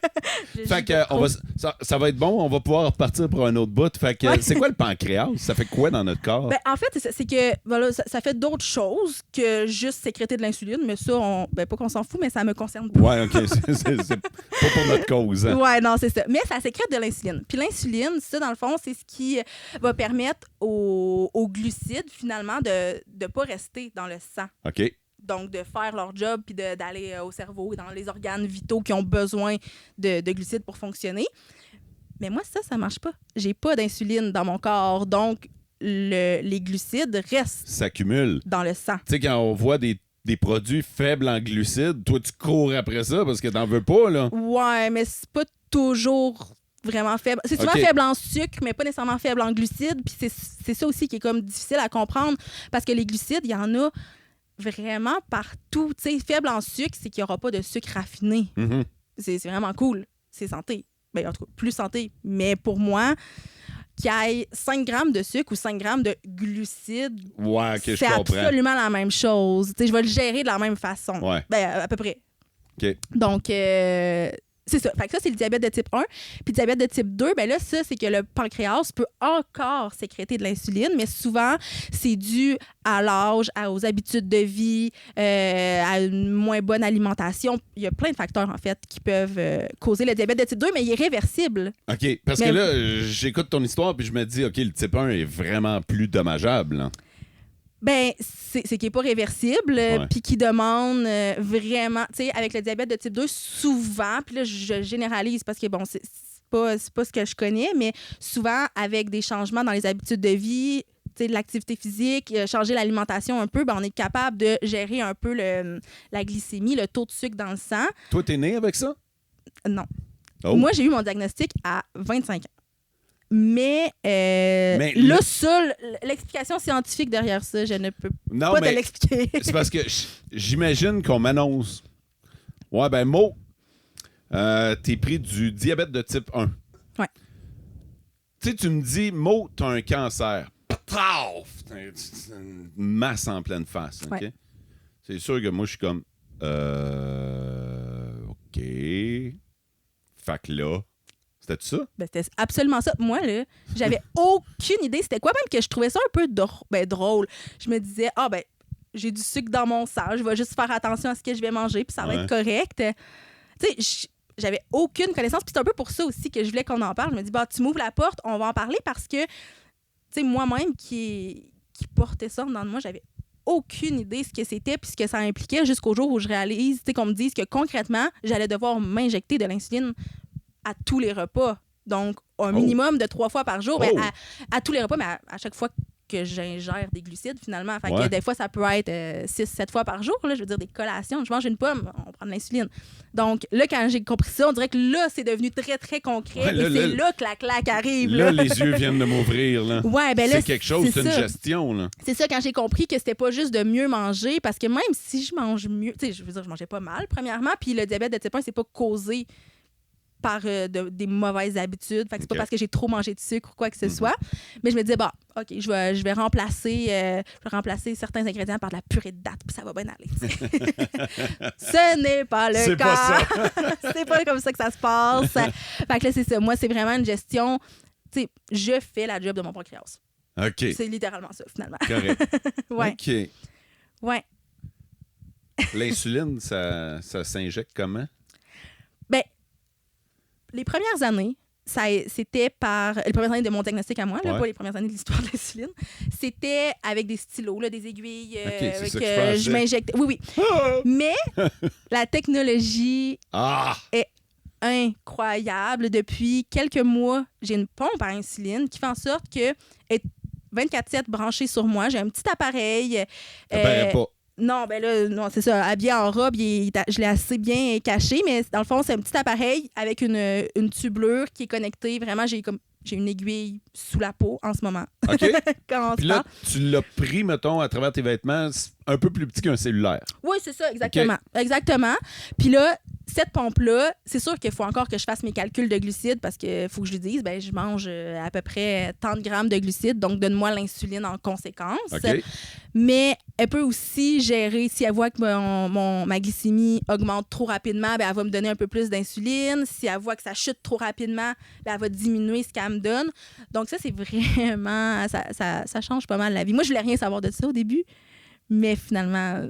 Fait que ça va être bon, on va pouvoir repartir pour un autre bout. Fait que c'est quoi le pancréas? Ça fait quoi dans notre corps? Ben, en fait, c'est que voilà, ça fait d'autres choses que juste sécréter de l'insuline, mais ça, pas qu'on s'en fout, mais ça me concerne pas. Ouais, OK. C'est pas pour notre cause. Hein. Ouais, non, c'est ça. Mais ça sécrète de l'insuline. Puis l'insuline, ça, dans le fond, c'est ce qui va permettre aux glucides, finalement, de ne pas rester dans le sang. OK. Donc, de faire leur job puis d'aller au cerveau et dans les organes vitaux qui ont besoin de glucides pour fonctionner. Mais moi, ça marche pas. J'ai pas d'insuline dans mon corps. Donc, les glucides restent s'accumulent dans le sang. Tu sais, quand on voit des produits faibles en glucides, toi, tu cours après ça parce que t'en veux pas, là. Ouais, mais c'est pas toujours vraiment faible. C'est souvent faible en sucre, mais pas nécessairement faible en glucides. Puis c'est ça aussi qui est comme difficile à comprendre parce que les glucides, il y en a vraiment partout. Tu sais, faible en sucre, c'est qu'il n'y aura pas de sucre raffiné. Mm-hmm. C'est vraiment cool. C'est santé. Ben, en tout cas, plus santé. Mais pour moi, qu'il y ait 5 grammes de sucre ou 5 grammes de glucides, c'est absolument la même chose. Tu sais, je vais le gérer de la même façon. Ouais. Ben, à peu près. OK. Donc, c'est ça. Fait que ça, c'est le diabète de type 1. Puis le diabète de type 2, ben là, ça, c'est que le pancréas peut encore sécréter de l'insuline, mais souvent, c'est dû à l'âge, aux habitudes de vie, à une moins bonne alimentation. Il y a plein de facteurs, en fait, qui peuvent causer le diabète de type 2, mais il est réversible. OK. Parce que là, j'écoute ton histoire, puis je me dis, OK, le type 1 est vraiment plus dommageable, hein? Ben, c'est qui n'est pas réversible, puis qui demande vraiment... Tu sais, avec le diabète de type 2, souvent, puis là, je généralise parce que, bon, c'est pas ce que je connais, mais souvent, avec des changements dans les habitudes de vie, tu sais, de l'activité physique, changer l'alimentation un peu, ben, on est capable de gérer un peu la glycémie, le taux de sucre dans le sang. Toi, t'es né avec ça? Non. Oh. Moi, j'ai eu mon diagnostic à 25 ans. Mais là, ça, l'explication scientifique derrière ça, je ne peux pas te l'expliquer. C'est parce que j'imagine qu'on m'annonce. Ouais, ben, Mo, t'es pris du diabète de type 1. Ouais. Tu sais, tu me dis, Mo, t'as un cancer. Paf! Une masse en pleine face. OK? Ouais. C'est sûr que moi, je suis comme. OK. Fait que là. C'était ça? Ben, c'était absolument ça. Moi, là, j'avais aucune idée. C'était quoi, même que je trouvais ça un peu drôle. Je me disais, j'ai du sucre dans mon sang, je vais juste faire attention à ce que je vais manger, puis ça va être correct. Tu sais, j'avais aucune connaissance. Puis c'est un peu pour ça aussi que je voulais qu'on en parle. Je me dis, tu m'ouvres la porte, on va en parler parce que, tu sais, moi-même qui portais ça dans moi, j'avais aucune idée ce que c'était puis ce que ça impliquait jusqu'au jour où je réalise, tu sais, qu'on me dise que concrètement, j'allais devoir m'injecter de l'insuline à tous les repas. Donc, un minimum de 3 fois par jour. Ben, à tous les repas, mais à chaque fois que j'ingère des glucides, finalement. Fait que des fois, ça peut être 6-7 fois par jour. Là, je veux dire, des collations. Je mange une pomme, on prend de l'insuline. Donc, là, quand j'ai compris ça, on dirait que là, c'est devenu très, très concret. Et c'est là que la claque arrive. Là, les yeux viennent de m'ouvrir. Là. Ouais, ben là, c'est quelque chose, c'est une gestion. Là. C'est ça, quand j'ai compris que c'était pas juste de mieux manger, parce que même si je mange mieux, tu sais, je veux dire, je mangeais pas mal, premièrement, puis le diabète de type 1, c'est pas causé par des mauvaises habitudes. Fait que c'est pas parce que j'ai trop mangé de sucre ou quoi que ce soit. Mais je me disais, OK, je vais remplacer certains ingrédients par de la purée de dattes, puis ça va bien aller. Ce n'est pas le cas. Pas ça. C'est pas comme ça que ça se passe. Fait que là, c'est ça. Moi, c'est vraiment une gestion. Tu sais, je fais la job de mon pancréas. OK. C'est littéralement ça, finalement. Correct. Ouais. OK. Ouais. L'insuline, ça s'injecte comment? Ben, les premières années, c'était par... Les premières années de mon diagnostic à moi, là, pas les premières années de l'histoire de l'insuline, c'était avec des stylos, là, des aiguilles que je m'injectais. Oui. Mais la technologie est incroyable. Depuis quelques mois, j'ai une pompe à insuline qui fait en sorte que est 24/7 branchée sur moi. J'ai un petit appareil. Ça paraît pas. Non, ben là, non, c'est ça. Habillé en robe, je l'ai assez bien caché, mais dans le fond, c'est un petit appareil avec une tubelure qui est connectée. Vraiment, j'ai une aiguille sous la peau en ce moment. OK. Quand on Puis là, tu l'as pris, mettons, à travers tes vêtements, un peu plus petit qu'un cellulaire. Oui, c'est ça, exactement. Okay. Exactement. Puis là, cette pompe-là, c'est sûr qu'il faut encore que je fasse mes calculs de glucides parce qu'il faut que je lui dise, je mange à peu près tant de grammes de glucides, donc donne-moi l'insuline en conséquence. Okay. Mais elle peut aussi gérer, si elle voit que ma glycémie augmente trop rapidement, elle va me donner un peu plus d'insuline. Si elle voit que ça chute trop rapidement, elle va diminuer ce qu'elle me donne. Donc ça, c'est vraiment... Ça change pas mal la vie. Moi, je voulais rien savoir de ça au début, mais finalement,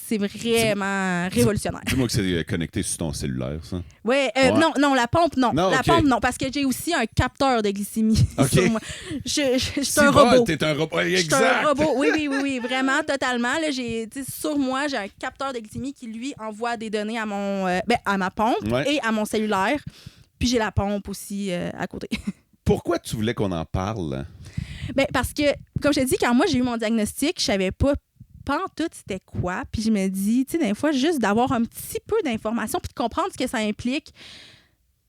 c'est vraiment révolutionnaire. Dis-moi que c'est connecté sur ton cellulaire, ça. Ouais. Non, la pompe, non. Pompe, non, parce que j'ai aussi un capteur de glycémie sur moi. Je suis un robot. T'es un robot, exact. Je suis un robot, oui, vraiment, totalement. Là, sur moi, j'ai un capteur de glycémie qui, lui, envoie des données à ma pompe et à mon cellulaire. Puis j'ai la pompe aussi à côté. Pourquoi tu voulais qu'on en parle? Parce que, comme je t'ai dit, quand moi, j'ai eu mon diagnostic, je savais pas tout c'était quoi. Puis je me dis, tu sais, des fois, juste d'avoir un petit peu d'informations puis de comprendre ce que ça implique,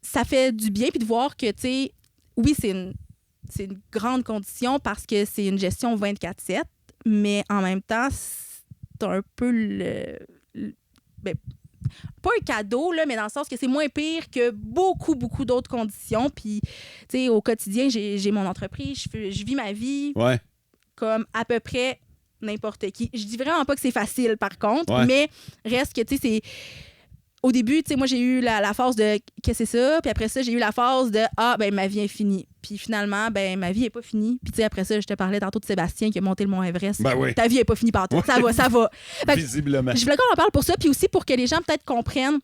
ça fait du bien. Puis de voir que, tu sais, oui, c'est une grande condition parce que c'est une gestion 24/7, mais en même temps, c'est un peu pas un cadeau, là, mais dans le sens que c'est moins pire que beaucoup, beaucoup d'autres conditions. Puis, tu sais, au quotidien, j'ai mon entreprise, je vis ma vie comme à peu près n'importe qui. Je dis vraiment pas que c'est facile, par contre, mais reste que, tu sais, c'est... Au début, tu sais, moi, j'ai eu la phase de « qu'est-ce que c'est ça? » Puis après ça, j'ai eu la phase de « ah, ma vie est finie. » Puis finalement, ma vie est pas finie. Puis tu sais, après ça, je te parlais tantôt de Sébastien qui a monté le Mont Everest. Ta vie est pas finie partout. Ça va. Visiblement. Je voulais qu'on en parle pour ça, puis aussi pour que les gens peut-être comprennent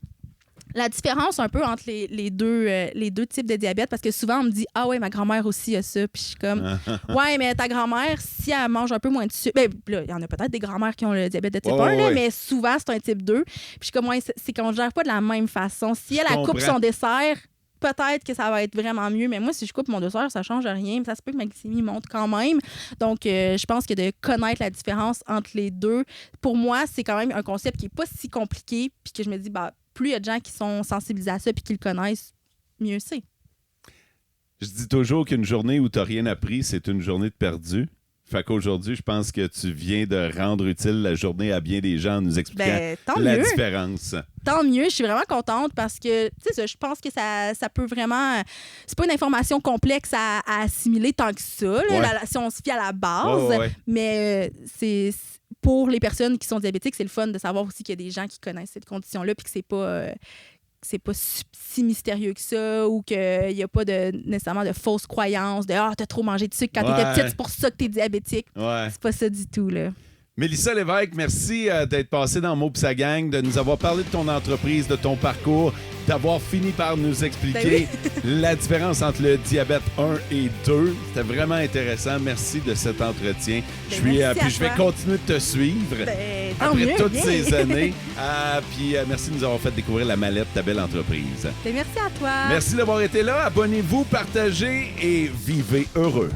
la différence un peu entre les deux types de diabète, parce que souvent, on me dit « ah ouais, ma grand-mère aussi a ça. » Puis je suis comme « ouais, mais ta grand-mère, si elle mange un peu moins de sucre... » Là, il y en a peut-être des grand-mères qui ont le diabète de type 1, là, mais souvent, c'est un type 2. Puis je suis comme « ouais, c'est qu'on ne gère pas de la même façon. Si elle coupe son dessert, peut-être que ça va être vraiment mieux. Mais moi, si je coupe mon dessert, ça ne change rien. Ça se peut que ma glycémie monte quand même. Donc, je pense que de connaître la différence entre les deux, pour moi, c'est quand même un concept qui n'est pas si compliqué, puis que je me dis, plus il y a de gens qui sont sensibilisés à ça puis qui le connaissent, mieux c'est. Je dis toujours qu'une journée où tu n'as rien appris, c'est une journée de perdu. Fait qu'aujourd'hui, je pense que tu viens de rendre utile la journée à bien des gens en nous expliquant la différence. Tant mieux, je suis vraiment contente parce que, tu sais, je pense que ça peut vraiment... C'est pas une information complexe à assimiler tant que ça, là, si on se fie à la base, mais c'est pour les personnes qui sont diabétiques, c'est le fun de savoir aussi qu'il y a des gens qui connaissent cette condition-là puis que c'est pas si mystérieux que ça ou qu'il n'y a pas nécessairement de fausses croyances de « Ah, t'as trop mangé de sucre quand t'étais petite, c'est pour ça que t'es diabétique. » C'est pas ça du tout, là. Mélissa Lévesque, merci d'être passée dans Mo pis sa gang, de nous avoir parlé de ton entreprise, de ton parcours, d'avoir fini par nous expliquer la différence entre le diabète 1 et 2. C'était vraiment intéressant. Merci de cet entretien. Je vais continuer de te suivre après toutes ces années. Puis merci de nous avoir fait découvrir la mallette de ta belle entreprise. Merci à toi. Merci d'avoir été là. Abonnez-vous, partagez et vivez heureux.